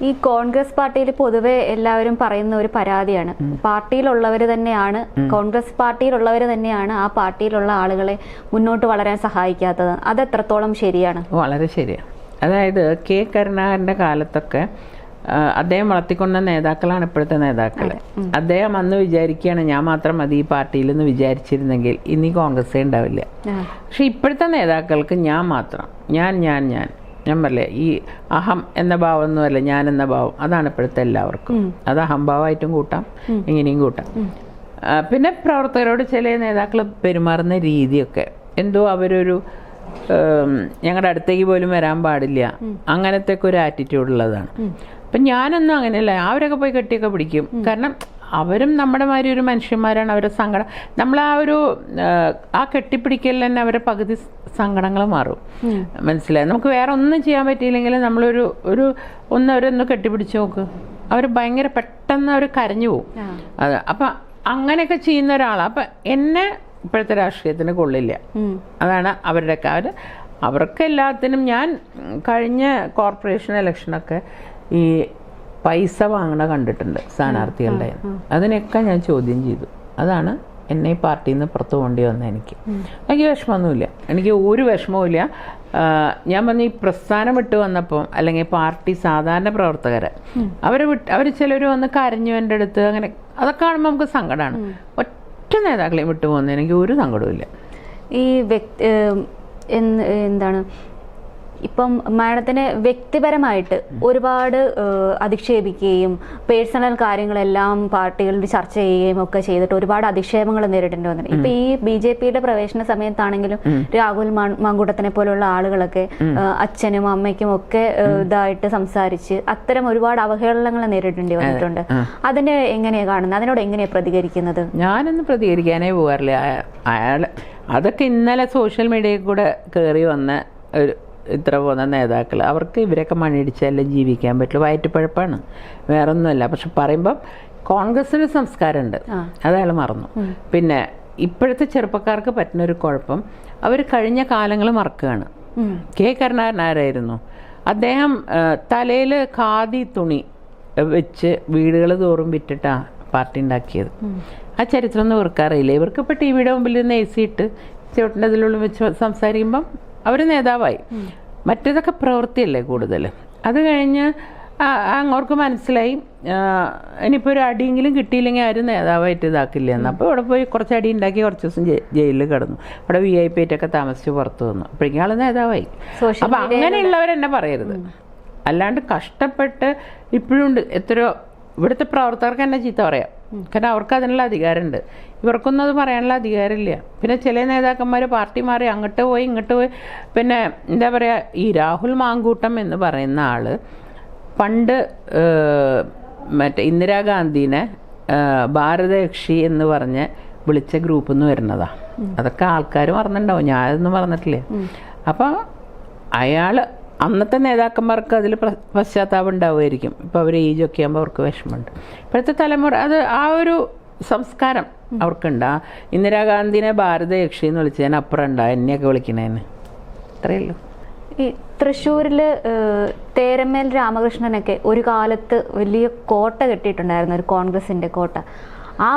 ഈ കോൺഗ്രസ് പാർട്ടിയിൽ പൊതുവെ എല്ലാവരും പറയുന്ന ഒരു പരാതിയാണ്, പാർട്ടിയിലുള്ളവർ തന്നെയാണ്, കോൺഗ്രസ് പാർട്ടിയിലുള്ളവർ തന്നെയാണ് ആ പാർട്ടിയിലുള്ള ആളുകളെ മുന്നോട്ട് വളരാൻ സഹായിക്കാത്തത്. അത് എത്രത്തോളം ശരിയാണ്? വളരെ ശരിയാണ്. അതായത് കെ കരുണാകരൻ്റെ കാലത്തൊക്കെ അദ്ദേഹം വളർത്തിക്കൊണ്ട നേതാക്കളാണ് ഇപ്പോഴത്തെ നേതാക്കൾ. അദ്ദേഹം അന്ന് വിചാരിക്കുകയാണ് ഞാൻ മാത്രം മതി ഈ പാർട്ടിയിൽ നിന്ന് വിചാരിച്ചിരുന്നെങ്കിൽ ഇനി കോൺഗ്രസേ ഉണ്ടാവില്ല. പക്ഷെ ഇപ്പോഴത്തെ നേതാക്കൾക്ക് ഞാൻ മാത്രം, ഞാൻ പറയില്ലേ, ഈ അഹം എന്ന ഭാവം ഒന്നുമല്ല, ഞാൻ എന്ന ഭാവം, അതാണ് ഇപ്പോഴത്തെ എല്ലാവർക്കും. അത് അഹംഭാവമായിട്ടും കൂട്ടാം, ഇങ്ങനെയും കൂട്ടാം. പിന്നെ പ്രവർത്തകരോട് ചില നേതാക്കൾ പെരുമാറുന്ന രീതിയൊക്കെ എന്തോ അവരൊരു ഞങ്ങളുടെ അടുത്തേക്ക് പോലും വരാൻ പാടില്ല, അങ്ങനത്തെ ഒക്കെ ഒരു ആറ്റിറ്റ്യൂഡ് ഉള്ളതാണ്. അപ്പം ഞാനൊന്നും അങ്ങനെയല്ല, അവരൊക്കെ പോയി കെട്ടിയൊക്കെ പിടിക്കും. കാരണം അവരും നമ്മുടെ മാതിരി ഒരു മനുഷ്യന്മാരാണ്. അവരുടെ സങ്കടം നമ്മൾ ആ കെട്ടിപ്പിടിക്കലിൽ തന്നെ അവരുടെ പകുതി സങ്കടങ്ങൾ മാറും. മനസ്സിലായി? നമുക്ക് വേറെ ഒന്നും ചെയ്യാൻ പറ്റിയില്ലെങ്കിൽ നമ്മളൊരു അവരൊന്ന് കെട്ടിപ്പിടിച്ച് നോക്ക്, അവർ ഭയങ്കര പെട്ടെന്ന് അവർ കരഞ്ഞു പോകും. അത് അപ്പം അങ്ങനെയൊക്കെ ചെയ്യുന്ന ഒരാളാണ്. അപ്പം എന്നെ ഇപ്പോഴത്തെ രാഷ്ട്രീയത്തിന് കൊള്ളില്ല. അതാണ് അവരുടെയൊക്കെ അവർക്ക് എല്ലാത്തിനും. ഞാൻ കഴിഞ്ഞ കോർപ്പറേഷൻ ഇലക്ഷനൊക്കെ ഈ പൈസ വാങ്ങണ കണ്ടിട്ടുണ്ട് സ്ഥാനാർത്ഥികളുടെ. അതിനൊക്കെ ഞാൻ ചോദ്യം ചെയ്തു. അതാണ് എന്നെ ഈ പാർട്ടിയിൽ നിന്ന് പുറത്തു പോകേണ്ടി വന്ന എനിക്ക് വിഷമമൊന്നുമില്ല, എനിക്ക് ഒരു വിഷമവുമില്ല. ഞാൻ പറഞ്ഞ ഈ പ്രസ്ഥാനം വിട്ട് വന്നപ്പോൾ അല്ലെങ്കിൽ പാർട്ടി സാധാരണ പ്രവർത്തകരെ അവർ ചിലർ വന്ന് കരഞ്ഞു എൻ്റെ അടുത്ത്, അങ്ങനെ അതൊക്കെ കാണുമ്പോൾ നമുക്ക് സങ്കടമാണ്. ഒറ്റ നേതാക്കളെയും വിട്ടു പോകുന്നത് എനിക്ക് ഒരു സങ്കടവുമില്ല. ഈ എന്താണ് ഇപ്പം മാഡത്തിന് വ്യക്തിപരമായിട്ട് ഒരുപാട് അധിക്ഷേപിക്കുകയും പേഴ്സണൽ കാര്യങ്ങളെല്ലാം പാർട്ടികളിൽ ചർച്ച ചെയ്യുകയും ഒക്കെ ചെയ്തിട്ട് ഒരുപാട് അധിക്ഷേപങ്ങൾ നേരിടേണ്ടി വന്നിട്ടുണ്ട്. ഇപ്പൊ ഈ BJPയുടെ പ്രവേശന സമയത്താണെങ്കിലും രാഹുൽ മാങ്കൂട്ടത്തിനെ പോലുള്ള ആളുകളൊക്കെ അച്ഛനും അമ്മയ്ക്കും ഒക്കെ ഇതായിട്ട് സംസാരിച്ച് അത്തരം ഒരുപാട് അവഹേളനങ്ങൾ നേരിടേണ്ടി വന്നിട്ടുണ്ട്. അതിനെ എങ്ങനെയാ കാണുന്നത്? അതിനോട് എങ്ങനെയാ പ്രതികരിക്കുന്നത്? ഞാനൊന്നും പ്രതികരിക്കാനേ പോകാറില്ല. അതൊക്കെ ഇന്നലെ സോഷ്യൽ മീഡിയയിൽ കൂടെ കയറി വന്ന ഒരു ഇത്ര പോകുന്ന നേതാക്കൾ, അവർക്ക് ഇവരൊക്കെ മണിയടിച്ചാലേ ജീവിക്കാൻ പറ്റുള്ളൂ. വയറ്റുപഴപ്പാണ്, വേറെ ഒന്നുമല്ല. പക്ഷെ പറയുമ്പം കോൺഗ്രസിന് സംസ്കാരമുണ്ട്, അതയാൾ മറന്നു. പിന്നെ ഇപ്പോഴത്തെ ചെറുപ്പക്കാർക്ക് പറ്റുന്ന ഒരു കുഴപ്പം, അവർ കഴിഞ്ഞ കാലങ്ങൾ മറക്കുകയാണ്. കെ കരുണാകരൻ ആരായിരുന്നു? അദ്ദേഹം തലയിൽ ഖാദി തുണി വെച്ച് വീടുകൾ തോറും വിറ്റിട്ടാണ് പാർട്ടി ഉണ്ടാക്കിയത്. ആ ചരിത്രം ഒന്നും ഇവർക്കറിയില്ല. ഇവർക്കിപ്പോൾ TV യുടെ മുമ്പിൽ നിന്ന് AC ഇട്ട് ചുവട്ടിൻ്റെ അതിലുള്ളിൽ വെച്ച് സംസാരിക്കുമ്പം അവർ നേതാവായി. മറ്റേതൊക്കെ പ്രവൃത്തിയല്ലേ കൂടുതൽ. അത് കഴിഞ്ഞ് അങ്ങോർക്ക് മനസ്സിലായി ഇനിയിപ്പോൾ ഒരു അടിയെങ്കിലും കിട്ടിയില്ലെങ്കിൽ ആരും നേതാവായിട്ട് ഇതാക്കില്ല എന്ന്. അപ്പോൾ ഇവിടെ പോയി കുറച്ച് അടി ഉണ്ടാക്കി കുറച്ച് ദിവസം ജയിലിൽ കിടന്നു. അവിടെ VIP ആയിട്ടൊക്കെ താമസിച്ച് പുറത്ത് വന്നു. അപ്പോഴേക്കും ആൾ നേതാവായി. അപ്പം അങ്ങനെയുള്ളവരെന്നെ പറയരുത്. അല്ലാണ്ട് കഷ്ടപ്പെട്ട് ഇപ്പോഴും ഉണ്ട് എത്രയോ ഇവിടുത്തെ പ്രവർത്തകർക്ക് എന്നെ ചീത്ത പറയാം. കാരണം അവർക്ക് അതിനുള്ള അധികാരമുണ്ട്, ഇവർക്കൊന്നും അത് പറയാനുള്ള അധികാരമില്ല. പിന്നെ ചില നേതാക്കന്മാർ പാർട്ടി മാറി അങ്ങോട്ട് പോയി ഇങ്ങോട്ട് പോയി. പിന്നെ എന്താ പറയുക, ഈ രാഹുൽ മാങ്കൂട്ടം എന്ന് പറയുന്ന ആള് പണ്ട് മറ്റേ ഇന്ദിരാഗാന്ധിനെ ഭാരതയക്ഷി എന്ന് പറഞ്ഞ് വിളിച്ച ഗ്രൂപ്പിൽ നിന്ന് വരുന്നതാ. അതൊക്കെ ആൾക്കാർ മറന്നിട്ടുണ്ടാവും, ഞാനതൊന്നും മറന്നിട്ടില്ലേ. അപ്പം അയാൾ അന്നത്തെ നേതാക്കന്മാർക്ക് അതിൽ പശ്ചാത്താപം ഉണ്ടാവുമായിരിക്കും. ഇപ്പോൾ അവർ ഏജൊക്കെ ആകുമ്പോൾ അവർക്ക് വിഷമമുണ്ട്. ഇപ്പോഴത്തെ തലമുറ അത് ആ ഒരു സംസ്കാരം അവർക്കുണ്ട്. ആ ഇന്ദിരാഗാന്ധിനെ ഭാരതയക്ഷി എന്ന് വിളിച്ചതിന് അപ്പുറം ഉണ്ടാ എന്നെയൊക്കെ വിളിക്കണേന്. അത്രയേ ഉള്ളൂ. ഈ തൃശ്ശൂരിൽ തേരമേൽ രാമകൃഷ്ണനൊക്കെ ഒരു കാലത്ത് വലിയ കോട്ട കെട്ടിയിട്ടുണ്ടായിരുന്നു, ഒരു കോൺഗ്രസിൻ്റെ കോട്ട. ആ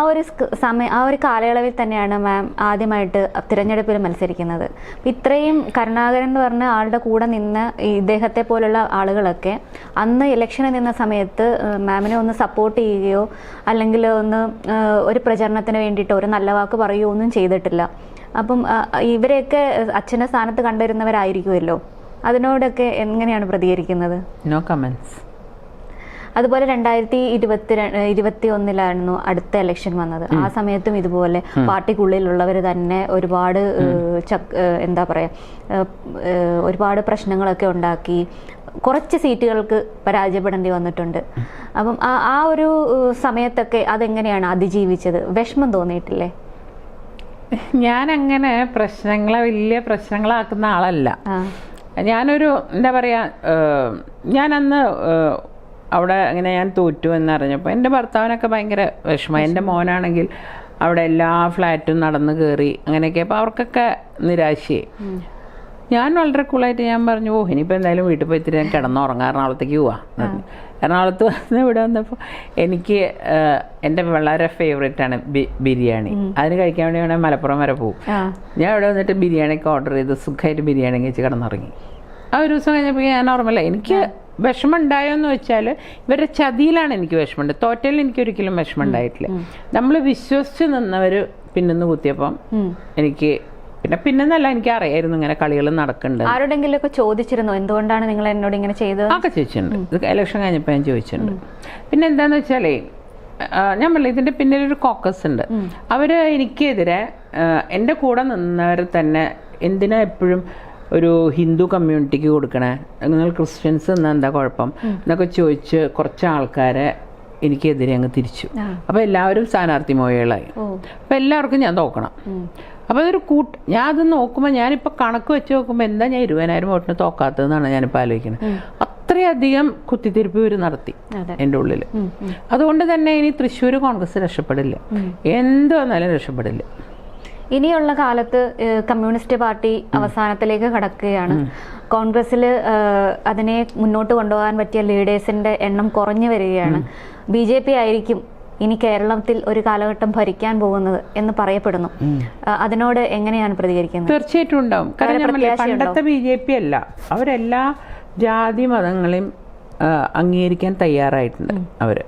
ഒരു കാലയളവിൽ തന്നെയാണ് മാം ആദ്യമായിട്ട് തിരഞ്ഞെടുപ്പിൽ മത്സരിക്കുന്നത്. ഇത്രയും കരുണാകരൻ എന്ന് പറഞ്ഞ ആളുടെ കൂടെ നിന്ന് ഇദ്ദേഹത്തെ പോലുള്ള ആളുകളൊക്കെ അന്ന് ഇലക്ഷന് നിന്ന സമയത്ത് മാമിനെ ഒന്ന് സപ്പോർട്ട് ചെയ്യുകയോ അല്ലെങ്കിൽ ഒരു പ്രചരണത്തിന് വേണ്ടിയിട്ട് ഒരു നല്ല വാക്ക് പറയുകയോ ഒന്നും ചെയ്തിട്ടില്ല. അപ്പം ഇവരെയൊക്കെ അച്ഛൻ്റെ സ്ഥാനത്ത് കണ്ടുവരുന്നവരായിരിക്കുമല്ലോ, അതിനോടൊക്കെ എങ്ങനെയാണ് പ്രതികരിക്കുന്നത്? No comments. അതുപോലെ 2021 അടുത്ത ഇലക്ഷൻ വന്നത്. ആ സമയത്തും ഇതുപോലെ പാർട്ടിക്കുള്ളിലുള്ളവർ തന്നെ ഒരുപാട് എന്താ പറയാ ഒരുപാട് പ്രശ്നങ്ങളൊക്കെ ഉണ്ടാക്കി കുറച്ച് സീറ്റുകൾക്ക് പരാജയപ്പെടേണ്ടി വന്നിട്ടുണ്ട്. അപ്പം ആ ഒരു സമയത്തൊക്കെ അതെങ്ങനെയാണ് അതിജീവിച്ചത്? വിഷമം തോന്നിയിട്ടില്ലേ? ഞാനങ്ങനെ പ്രശ്നങ്ങളെ വലിയ പ്രശ്നങ്ങളാക്കുന്ന ആളല്ല. ഞാനൊരു എന്താ പറയാ, ഞാനന്ന് അവിടെ അങ്ങനെ ഞാൻ തോറ്റു എന്നറിഞ്ഞപ്പോൾ എൻ്റെ ഭർത്താവിനൊക്കെ ഭയങ്കര വിഷമം. എൻ്റെ മോനാണെങ്കിൽ അവിടെ എല്ലാ ഫ്ലാറ്റും നടന്ന് കയറി അങ്ങനെയൊക്കെ. അപ്പോൾ അവർക്കൊക്കെ നിരാശയായി. ഞാൻ വളരെ കൂളായിട്ട് ഞാൻ പറഞ്ഞു, ഇനിയിപ്പോൾ എന്തായാലും വീട്ടിൽ പോയി ഇത്തിരി ഞാൻ കിടന്നുറങ്ങാം, എറണാകുളത്തേക്ക് പോവാം. എറണാകുളത്ത് വന്ന് ഇവിടെ വന്നപ്പോൾ എനിക്ക് എൻ്റെ വളരെ ഫേവറേറ്റാണ് ബിരിയാണി. അതിന് കഴിക്കാൻ വേണ്ടി വേണമെങ്കിൽ മലപ്പുറം വരെ പോകും. ഞാൻ ഇവിടെ വന്നിട്ട് ബിരിയാണിയൊക്കെ ഓർഡർ ചെയ്ത് സുഖമായിട്ട് ബിരിയാണി കഴിച്ച് കിടന്നുറങ്ങി. ആ ഒരു ദിവസം കഴിഞ്ഞപ്പോൾ ഞാൻ നോർമലായി. എനിക്ക് വിഷമം ഉണ്ടായോന്ന് വെച്ചാൽ ഇവരുടെ ചതിയിലാണ് എനിക്ക് വിഷമമുണ്ട്. തോറ്റലിൽ എനിക്കൊരിക്കലും വിഷമം ഉണ്ടായിട്ടില്ല. നമ്മൾ വിശ്വസിച്ച് നിന്നവർ പിന്നെന്ന് കുത്തിയപ്പം എനിക്ക് പിന്നെന്നല്ല, എനിക്ക് അറിയായിരുന്നു ഇങ്ങനെ കളികൾ നടക്കുന്നുണ്ട്. ആരോടെങ്കിലും ഒക്കെ ചോദിച്ചിരുന്നോ എന്തുകൊണ്ടാണ് നിങ്ങൾ എന്നോട് ഇങ്ങനെ ചെയ്തത്? ഒക്കെ ചോദിച്ചിട്ടുണ്ട്. ഇത് ഇലക്ഷൻ കഴിഞ്ഞപ്പോൾ ഞാൻ ചോദിച്ചിട്ടുണ്ട്. പിന്നെ എന്താന്ന് വെച്ചാലേ, ഞാൻ പറഞ്ഞില്ല ഇതിൻ്റെ പിന്നിലൊരു കോക്കസ് ഉണ്ട്. അവർ എനിക്കെതിരെ എൻ്റെ കൂടെ നിന്നവർ തന്നെ എന്തിനാ എപ്പോഴും ഒരു ഹിന്ദു കമ്മ്യൂണിറ്റിക്ക് കൊടുക്കണേ, നിങ്ങൾ ക്രിസ്ത്യൻസ് എന്നാ എന്താ കുഴപ്പം എന്നൊക്കെ ചോദിച്ച് കുറച്ച് ആൾക്കാരെ എനിക്കെതിരെ അങ്ങ് തിരിച്ചു. അപ്പോൾ എല്ലാവരും സ്ഥാനാർത്ഥി മോയകളായി. അപ്പോൾ എല്ലാവർക്കും ഞാൻ തോക്കണം. അപ്പോൾ അതൊരു ഞാൻ അത് നോക്കുമ്പോൾ, ഞാനിപ്പോൾ കണക്ക് വെച്ച് നോക്കുമ്പോൾ എന്താ ഞാൻ 20,000 വോട്ടിന് തോക്കാത്തതെന്നാണ് ഞാനിപ്പോൾ ആലോചിക്കുന്നത്. അത്രയധികം കുത്തിത്തിരിപ്പ് ഇവർ നടത്തി എൻ്റെ ഉള്ളിൽ. അതുകൊണ്ട് തന്നെ ഇനി തൃശ്ശൂർ കോൺഗ്രസ് രക്ഷപ്പെടില്ല, എന്ത് വന്നാലും രക്ഷപ്പെടില്ല. ഇനിയുള്ള കാലത്ത് കമ്മ്യൂണിസ്റ്റ് പാർട്ടി അവസാനത്തിലേക്ക് കടക്കുകയാണ്. കോൺഗ്രസ്സിൽ അതിനെ മുന്നോട്ട് കൊണ്ടുപോകാൻ പറ്റിയ ലീഡേഴ്സിന്റെ എണ്ണം കുറഞ്ഞു വരികയാണ്. BJP ആയിരിക്കും ഇനി കേരളത്തിൽ ഒരു കാലഘട്ടം ഭരിക്കാൻ പോകുന്നത് എന്ന് പറയപ്പെടുന്നു. അതിനോട് എങ്ങനെയാണ് പ്രതികരിക്കുന്നത്? തീർച്ചയായിട്ടും ഉണ്ടാവും. കാരണം പണ്ടത്തെ BJP അല്ല, അവരെല്ലാ ജാതി മതങ്ങളെയും അംഗീകരിക്കാൻ തയ്യാറായിട്ടുണ്ട് അവര്.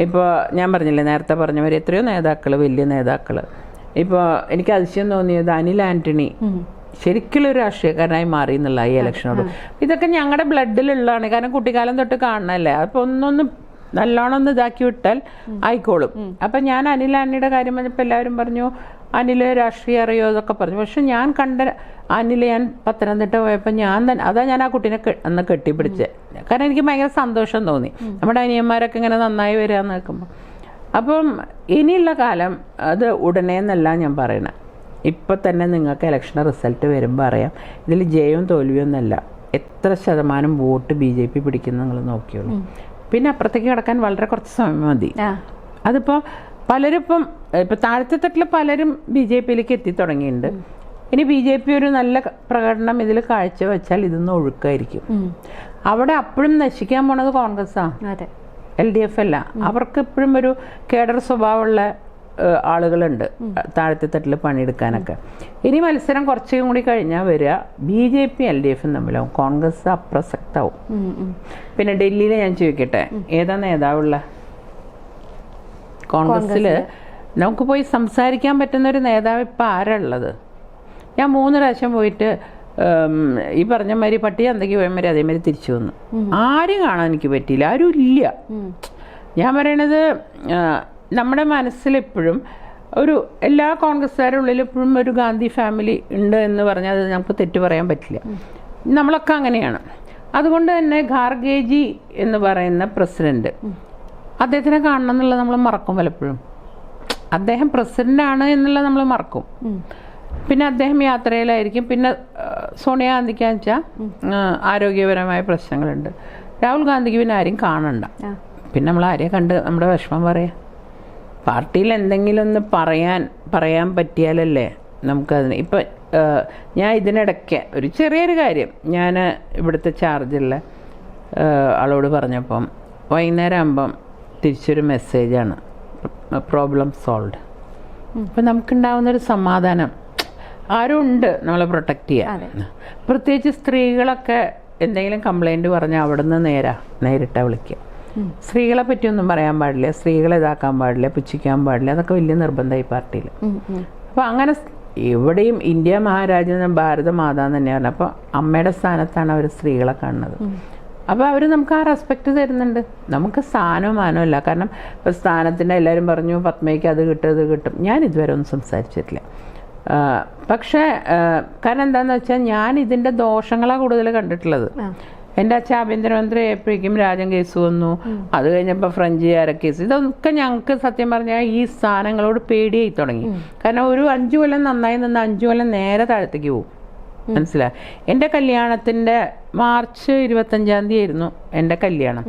ഇപ്പോൾ ഞാൻ പറഞ്ഞില്ലേ, നേരത്തെ പറഞ്ഞവർ എത്രയോ നേതാക്കള്, വലിയ നേതാക്കള്. ഇപ്പോൾ എനിക്ക് അതിശയം തോന്നിയത് അനിൽ ആന്റണി ശരിക്കും ഒരു രാഷ്ട്രീയക്കാരനായി മാറി എന്നുള്ള ഈ ഇലക്ഷനോട്. ഇതൊക്കെ ഞങ്ങളുടെ ബ്ലഡിലുള്ളതാണ്, കാരണം കുട്ടിക്കാലം തൊട്ട് കാണണല്ലേ. അപ്പൊ ഒന്നൊന്ന് നല്ലോണം ഒന്ന് ഇതാക്കി വിട്ടാൽ ആയിക്കോളും. അപ്പൊ ഞാൻ അനിൽ ആന്റണിയുടെ കാര്യം പറഞ്ഞപ്പോൾ എല്ലാവരും പറഞ്ഞു അനില് രാഷ്ട്രീയം അറിയോ എന്നൊക്കെ പറഞ്ഞു. പക്ഷെ ഞാൻ കണ്ട അനില്, ഞാൻ പത്തനംതിട്ട പോയപ്പോൾ ഞാൻ തന്നെ അതാ ഞാൻ ആ കുട്ടീനെ അന്ന് കെട്ടിപ്പിടിച്ചത്. കാരണം എനിക്ക് ഭയങ്കര സന്തോഷം തോന്നി, നമ്മുടെ അനിയന്മാരൊക്കെ ഇങ്ങനെ നന്നായി വരിക എന്ന് നിൽക്കുമ്പോൾ. അപ്പം ഇനിയുള്ള കാലം അത് ഉടനെ എന്നല്ല ഞാൻ പറയണേ. ഇപ്പം തന്നെ നിങ്ങൾക്ക് ഇലക്ഷൻ റിസൾട്ട് വരുമ്പോൾ അറിയാം ഇതിൽ ജയവും തോൽവിയും ഒന്നല്ല, എത്ര ശതമാനം വോട്ട് BJP പിടിക്കുന്ന നിങ്ങൾ നോക്കിയോളൂ. പിന്നെ അപ്പുറത്തേക്ക് കിടക്കാൻ വളരെ കുറച്ച് സമയം മതി. അതിപ്പോൾ പലരും ഇപ്പം താഴത്തെ തട്ടിൽ പലരും BJPയിലേക്ക് എത്തി തുടങ്ങിയിട്ടുണ്ട്. ഇനി BJP ഒരു നല്ല പ്രകടനം ഇതിൽ കാഴ്ചവെച്ചാൽ ഇതൊന്നും ഒഴുക്കായിരിക്കും. അവിടെ അപ്പോഴും നശിക്കാൻ പോണത് കോൺഗ്രസ്സാണ്, LDF അല്ല. അവർക്ക് എപ്പോഴും ഒരു കേഡർ സ്വഭാവമുള്ള ആളുകളുണ്ട് താഴത്തെ തട്ടിൽ പണിയെടുക്കാനൊക്കെ. ഇനി മത്സരം കുറച്ചും കൂടി കഴിഞ്ഞാൽ വരിക BJP LDFും തമ്മിലാവും, കോൺഗ്രസ് അപ്രസക്താവും. പിന്നെ ഡൽഹിയിൽ ഞാൻ ചോദിക്കട്ടെ, ഏതാ നേതാവുള്ള കോൺഗ്രസ്സിൽ? നമുക്ക് പോയി സംസാരിക്കാൻ പറ്റുന്ന ഒരു നേതാവ് ഇപ്പം ആരാ ഉള്ളത്? ഞാൻ 3 പ്രാവശ്യം പോയിട്ട് ഈ പറഞ്ഞ മാതിരി പട്ടി ചന്തയ്ക്ക് പോയ മാതിരി അതേമാതിരി തിരിച്ചു വന്നു. ആരും കാണാൻ എനിക്ക് പറ്റിയില്ല, ആരും ഇല്ല. ഞാൻ പറയണത് നമ്മുടെ മനസ്സിലെപ്പോഴും ഒരു എല്ലാ കോൺഗ്രസ്സുകാരുടെ ഉള്ളിൽ എപ്പോഴും ഒരു ഗാന്ധി ഫാമിലി ഉണ്ട് എന്ന് പറഞ്ഞാൽ അത് നമുക്ക് തെറ്റ് പറയാൻ പറ്റില്ല. നമ്മളൊക്കെ അങ്ങനെയാണ്. അതുകൊണ്ട് തന്നെ ഖാർഗേജി എന്ന് പറയുന്ന പ്രസിഡന്റ്, അദ്ദേഹത്തിനെ കാണണം എന്നുള്ളത് നമ്മൾ മറക്കും പലപ്പോഴും. അദ്ദേഹം പ്രസിഡന്റാണ് എന്നുള്ളത് നമ്മൾ മറക്കും. പിന്നെ അദ്ദേഹം യാത്രയിലായിരിക്കും. പിന്നെ സോണിയാഗാന്ധിക്കാന്ന് വെച്ചാൽ ആരോഗ്യപരമായ പ്രശ്നങ്ങളുണ്ട്. രാഹുൽ ഗാന്ധിക്ക് പിന്നെ ആരും കാണണ്ട. പിന്നെ നമ്മൾ ആരെയും കണ്ട് നമ്മുടെ വിഷമം പറയാം. പാർട്ടിയിൽ എന്തെങ്കിലും ഒന്ന് പറയാൻ പറ്റിയാലല്ലേ നമുക്കതിന്. ഇപ്പം ഞാൻ ഇതിനിടയ്ക്ക് ഒരു ചെറിയൊരു കാര്യം ഞാൻ ഇവിടുത്തെ ചാർജുള്ള ആളോട് പറഞ്ഞപ്പം വൈകുന്നേരം ആകുമ്പം തിരിച്ചൊരു മെസ്സേജാണ്, പ്രോബ്ലം സോൾവ്ഡ്. അപ്പം നമുക്കുണ്ടാവുന്നൊരു സമാധാനം, ആരും ഉണ്ട് നമ്മളെ പ്രൊട്ടക്റ്റ് ചെയ്യാൻ. പ്രത്യേകിച്ച് സ്ത്രീകളൊക്കെ എന്തെങ്കിലും കംപ്ലൈൻറ്റ് പറഞ്ഞാൽ അവിടെ നിന്ന് നേരിട്ടാ വിളിക്കുക. സ്ത്രീകളെ പറ്റിയൊന്നും പറയാൻ പാടില്ല, സ്ത്രീകളെ ഇതാക്കാൻ പാടില്ല, പുച്ഛിക്കാൻ പാടില്ല, അതൊക്കെ വലിയ നിർബന്ധമായി പാർട്ടിയിൽ. അപ്പോൾ അങ്ങനെ എവിടെയും ഇന്ത്യ മഹാരാജ്യം ഭാരത മാതാന്ന് തന്നെയാണ്. അപ്പോൾ അമ്മയുടെ സ്ഥാനത്താണ് അവർ സ്ത്രീകളെ കാണുന്നത്. അപ്പോൾ അവർ നമുക്ക് ആ റെസ്പെക്റ്റ് തരുന്നുണ്ട്. നമുക്ക് സ്ഥാനവും മാനവും. കാരണം ഇപ്പോൾ സ്ഥാനത്തിൻ്റെ എല്ലാവരും പറഞ്ഞു പത്മയ്ക്ക് അത് കിട്ടും ഇത് കിട്ടും. ഞാൻ ഇതുവരെ ഒന്നും സംസാരിച്ചിട്ടില്ല. പക്ഷേ കാരണം എന്താണെന്ന് വെച്ചാൽ ഞാൻ ഇതിൻ്റെ ദോഷങ്ങളാണ് കൂടുതൽ കണ്ടിട്ടുള്ളത്. എൻ്റെ അച്ഛൻ ആഭ്യന്തരമന്ത്രി ആയപ്പോഴേക്കും രാജൻ കേസ് വന്നു, അത് കഴിഞ്ഞപ്പോൾ ഫ്രഞ്ച് കേസ്. ഇതൊക്കെ ഞങ്ങൾക്ക് സത്യം പറഞ്ഞാൽ ഈ സ്ഥാനങ്ങളോട് പേടിയായി തുടങ്ങി. കാരണം ഒരു 5 കൊല്ലം നന്നായി നിന്ന് 5 കൊല്ലം നേരെ താഴത്തേക്ക് പോകും. മനസ്സിലായി? എൻ്റെ കല്യാണത്തിൻ്റെ മാർച്ച് 25 ആയിരുന്നു എൻ്റെ കല്യാണം.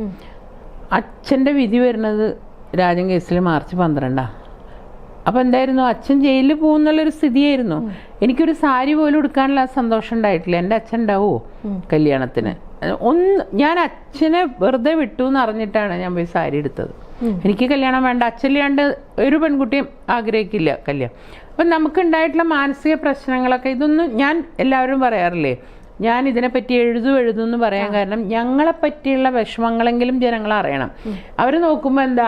അച്ഛൻ്റെ വിധി വരുന്നത് രാജൻ കേസിൽ മാർച്ച് 12. അപ്പോൾ എന്തായിരുന്നു, അച്ഛൻ ജയിലിൽ പോകുന്നുള്ളൊരു സ്ഥിതിയായിരുന്നു. എനിക്കൊരു സാരി പോലും എടുക്കാനുള്ള സന്തോഷം ഉണ്ടായിട്ടില്ല. എൻ്റെ അച്ഛൻ ഉണ്ടാവുമോ കല്യാണത്തിന്? ഞാൻ അച്ഛനെ വെറുതെ വിട്ടു എന്ന് അറിഞ്ഞിട്ടാണ് ഞാൻ പോയി സാരി എടുത്തത്. എനിക്ക് കല്യാണം വേണ്ട, അച്ഛനില്ലാണ്ട് ഒരു പെൺകുട്ടിയും ആഗ്രഹിക്കില്ല കല്യാണം. അപ്പം നമുക്കുണ്ടായിട്ടുള്ള മാനസിക പ്രശ്നങ്ങളൊക്കെ ഇതൊന്നും ഞാൻ എല്ലാവരും പറയാറില്ലേ, ഞാൻ ഇതിനെപ്പറ്റി എഴുതുമെന്ന് പറയാൻ കാരണം ഞങ്ങളെ പറ്റിയുള്ള വിഷമങ്ങളെങ്കിലും ജനങ്ങൾ അറിയണം. അവർ നോക്കുമ്പോൾ എന്താ,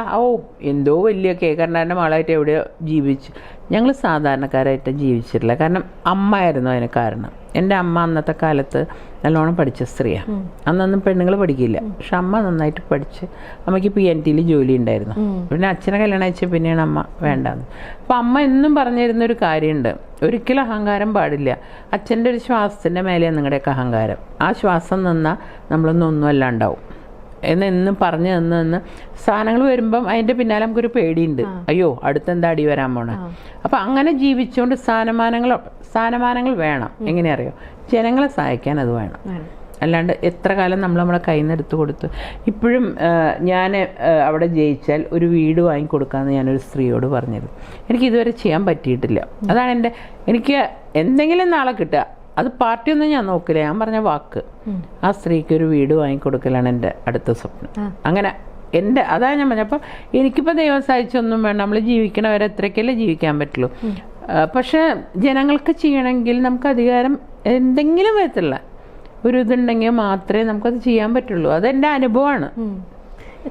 എന്തോ വലിയ കേക്കറിൻ്റെ മകളായിട്ട് എവിടെയോ ജീവിച്ചു. ഞങ്ങൾ സാധാരണക്കാരായിട്ട് ജീവിച്ചിട്ടില്ല. കാരണം അമ്മയായിരുന്നു അതിന് കാരണം. എൻ്റെ അമ്മ അന്നത്തെ കാലത്ത് നല്ലോണം പഠിച്ച സ്ത്രീയാണ്. അന്നൊന്നും പെണ്ണുങ്ങൾ പഠിക്കില്ല, പക്ഷെ അമ്മ നന്നായിട്ട് പഠിച്ച് അമ്മയ്ക്ക് PNTയിൽ ജോലി ഉണ്ടായിരുന്നു. പിന്നെ അച്ഛനെ കല്യാണം അയച്ച പിന്നെയാണ് അമ്മ വേണ്ടാന്ന്. അപ്പം അമ്മ എന്നും പറഞ്ഞിരുന്നൊരു കാര്യമുണ്ട്, ഒരിക്കലും അഹങ്കാരം പാടില്ല. അച്ഛൻ്റെ ഒരു ശ്വാസത്തിൻ്റെ മേലെയാണ് നിങ്ങളുടെയൊക്കെ അഹങ്കാരം. ആ ശ്വാസം നിന്നാൽ നമ്മളൊന്നും അല്ലാണ്ടാവും എന്നും പറഞ്ഞു നിന്ന് സാധനങ്ങൾ വരുമ്പം അതിൻ്റെ പിന്നാലെ നമുക്കൊരു പേടിയുണ്ട്, അയ്യോ അടുത്തെന്താ അടി വരാൻ പോണേ. അപ്പം അങ്ങനെ ജീവിച്ചുകൊണ്ട് സ്ഥാനമാനങ്ങൾ വേണം. എങ്ങനെ അറിയോ, ജനങ്ങളെ സഹായിക്കാൻ അത് വേണം. അല്ലാണ്ട് എത്ര കാലം നമ്മൾ നമ്മുടെ കയ്യിൽ നിന്ന് എടുത്തു കൊടുത്തു. ഇപ്പോഴും ഞാൻ അവിടെ ജയിച്ചാൽ ഒരു വീട് വാങ്ങിക്കൊടുക്കാമെന്ന് ഞാനൊരു സ്ത്രീയോട് പറഞ്ഞിരുന്നു. എനിക്കിതുവരെ ചെയ്യാൻ പറ്റിയിട്ടില്ല. അതാണ് എനിക്ക് എന്തെങ്കിലും നാളെ കിട്ടുക, അത് പാർട്ടിയൊന്നും ഞാൻ നോക്കില്ല. ഞാൻ പറഞ്ഞ വാക്ക്, ആ സ്ത്രീക്ക് ഒരു വീട് വാങ്ങിക്കൊടുക്കലാണ് എൻ്റെ അടുത്ത സ്വപ്നം. അങ്ങനെ അതാണ് ഞാൻ പറഞ്ഞത്. അപ്പം എനിക്കിപ്പോൾ ദൈവം സഹായിച്ചൊന്നും വേണം, നമ്മൾ ജീവിക്കണവരെ എത്രയ്ക്കല്ലേ ജീവിക്കാൻ പറ്റുള്ളൂ. പക്ഷെ ജനങ്ങൾക്ക് ചെയ്യണമെങ്കിൽ നമുക്ക് അധികാരം എന്തെങ്കിലും വിധത്തിലുള്ള ഒരു ഇതുണ്ടെങ്കിൽ മാത്രമേ നമുക്കത് ചെയ്യാൻ പറ്റുള്ളൂ. അതെൻ്റെ അനുഭവമാണ്.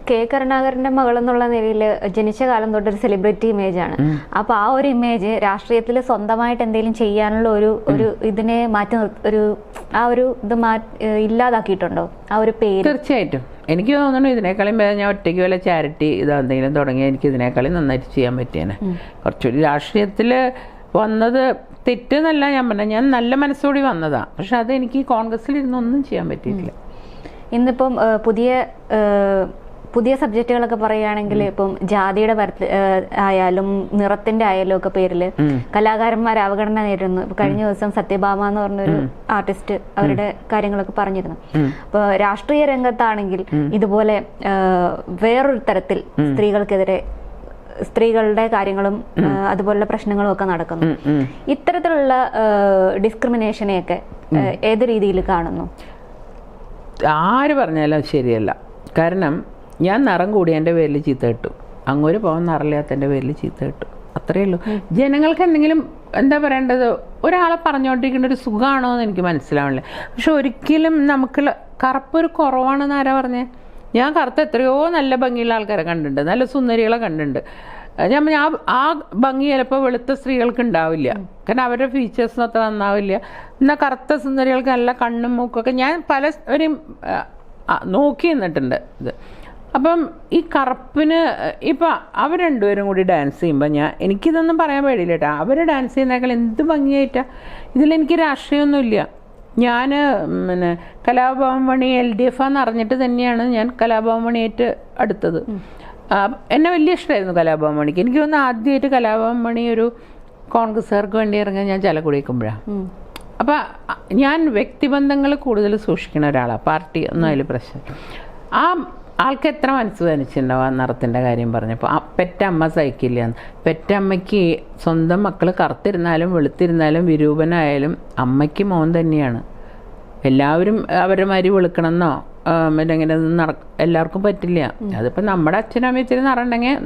കെ കരുണാകരന്റെ മകൾ എന്നുള്ള നിലയിൽ ജനിച്ച കാലം തൊട്ട് ഒരു സെലിബ്രിറ്റി ഇമേജ് ആണ്. അപ്പൊ ആ ഒരു ഇമേജ് രാഷ്ട്രീയത്തിൽ സ്വന്തമായിട്ട് എന്തെങ്കിലും ചെയ്യാനുള്ള ഒരു ഇതിനെ ഇല്ലാതാക്കിയിട്ടുണ്ടോ ആ ഒരു പേര്? തീർച്ചയായിട്ടും എനിക്ക് തോന്നുന്നു ഇതിനേക്കാളും ഞാൻ ഒറ്റയ്ക്ക് വല്ല ചാരിറ്റി ഇതെന്തെങ്കിലും തുടങ്ങിയാൽ എനിക്ക് ഇതിനേക്കാളും നന്നായിട്ട് ചെയ്യാൻ പറ്റിയേനെ. കുറച്ചുകൂടി രാഷ്ട്രീയത്തിൽ വന്നത് തെറ്റെന്നല്ല ഞാൻ പറഞ്ഞത്, ഞാൻ നല്ല മനസ്സോടി വന്നതാണ്. പക്ഷെ അത് എനിക്ക് കോൺഗ്രസ്സിലിരുന്നൊന്നും ചെയ്യാൻ പറ്റിയിട്ടില്ല. ഇന്നിപ്പം പുതിയ സബ്ജക്റ്റുകളൊക്കെ പറയുകയാണെങ്കിൽ ഇപ്പം ജാതിയുടെ ആയാലും നിറത്തിന്റെ ആയാലും ഒക്കെ പേരില് കലാകാരന്മാർ അവഗണന നേരിടുന്നു. കഴിഞ്ഞ ദിവസം സത്യഭാമ എന്ന് പറഞ്ഞൊരു ആർട്ടിസ്റ്റ് അവരുടെ കാര്യങ്ങളൊക്കെ പറഞ്ഞിരുന്നു. അപ്പൊ രാഷ്ട്രീയ രംഗത്താണെങ്കിൽ ഇതുപോലെ വേറൊരു തരത്തിൽ സ്ത്രീകളുടെ കാര്യങ്ങളും അതുപോലുള്ള പ്രശ്നങ്ങളും ഒക്കെ നടക്കുന്നു. ഇത്തരത്തിലുള്ള ഡിസ്ക്രിമിനേഷനെയൊക്കെ ഏത് രീതിയിൽ കാണുന്നു? ആര് പറഞ്ഞാലും ശരിയല്ല. കാരണം ഞാൻ നിറം കൂടിയതിൻ്റെ പേരിൽ ചീത്ത കിട്ടും, അങ്ങോട്ട് പോകാൻ നിറമില്ലാത്തതിൻ്റെ പേരിൽ ചീത്ത കിട്ടും, അത്രയേ ഉള്ളൂ. ജനങ്ങൾക്ക് എന്തെങ്കിലും എന്താ പറയേണ്ടത്, ഒരാളെ പറഞ്ഞുകൊണ്ടിരിക്കേണ്ട ഒരു സുഖമാണോ എന്ന് എനിക്ക് മനസ്സിലാവണില്ല. പക്ഷെ ഒരിക്കലും നമുക്ക് കറുപ്പൊരു കുറവാണെന്ന് ആരാ പറഞ്ഞേ? ഞാൻ കറുത്ത എത്രയോ നല്ല ഭംഗിയുള്ള ആൾക്കാരെ കണ്ടിട്ടുണ്ട്, നല്ല സുന്ദരികളെ കണ്ടിട്ടുണ്ട്. ഞാൻ ആ ഭംഗി ചിലപ്പോൾ വെളുത്ത സ്ത്രീകൾക്ക് ഉണ്ടാവില്ല, കാരണം അവരുടെ ഫീച്ചേഴ്സൊന്നും അത്ര നന്നാവില്ല. എന്നാൽ കറുത്ത സുന്ദരികൾക്ക് നല്ല കണ്ണും മൂക്കൊക്കെ ഞാൻ പലരും നോക്കി നിന്നിട്ടുണ്ട് ഇത്. അപ്പം ഈ കറുപ്പിന് ഇപ്പം അവർ രണ്ടുപേരും കൂടി ഡാൻസ് ചെയ്യുമ്പോൾ എനിക്കിതൊന്നും പറയാൻ പേടിയില്ല കേട്ടോ. അവർ ഡാൻസ് ചെയ്യുന്നേക്കാൾ എന്ത് ഭംഗിയായിട്ടാണ്. ഇതിലെനിക്ക് രാഷ്ട്രീയമൊന്നുമില്ല. ഞാൻ പിന്നെ കലാഭവൻ മണി LDF എന്ന് അറിഞ്ഞിട്ട് തന്നെയാണ് ഞാൻ കലാഭവൻ മണിയായിട്ട് അടുത്തത്. എന്നെ വലിയ ഇഷ്ടമായിരുന്നു കലാഭവൻ മണിക്ക്. എനിക്ക് തോന്നുന്നു ആദ്യമായിട്ട് കലാഭവൻ മണി ഒരു കോൺഗ്രസ്സുകാർക്ക് വേണ്ടി ഇറങ്ങാൻ ഞാൻ ചലക്കുടി വയ്ക്കുമ്പോഴാണ്. അപ്പം ഞാൻ വ്യക്തിബന്ധങ്ങൾ കൂടുതൽ സൂക്ഷിക്കുന്ന ഒരാളാണ്. പാർട്ടി ഒന്നും അതിൽ പ്രശ്നം. ആ ആൾക്ക് എത്ര മനസ്സ് നനച്ചിട്ടുണ്ടാവും ആ നിറത്തിൻ്റെ കാര്യം പറഞ്ഞപ്പോൾ. പെറ്റമ്മ സഹിക്കില്ല. പെറ്റമ്മയ്ക്ക് സ്വന്തം മക്കൾ കറുത്തിരുന്നാലും വെളുത്തിരുന്നാലും വിരൂപനായാലും അമ്മയ്ക്ക് മോൻ തന്നെയാണ്. എല്ലാവരും അവരുടെ മാതിരി വെളുക്കണമെന്നോ ഇങ്ങനെ എല്ലാവർക്കും പറ്റില്ല. അതിപ്പോൾ നമ്മുടെ അച്ഛനും അമ്മയും ഇത്തിരി നിറമുണ്ടെങ്കിൽ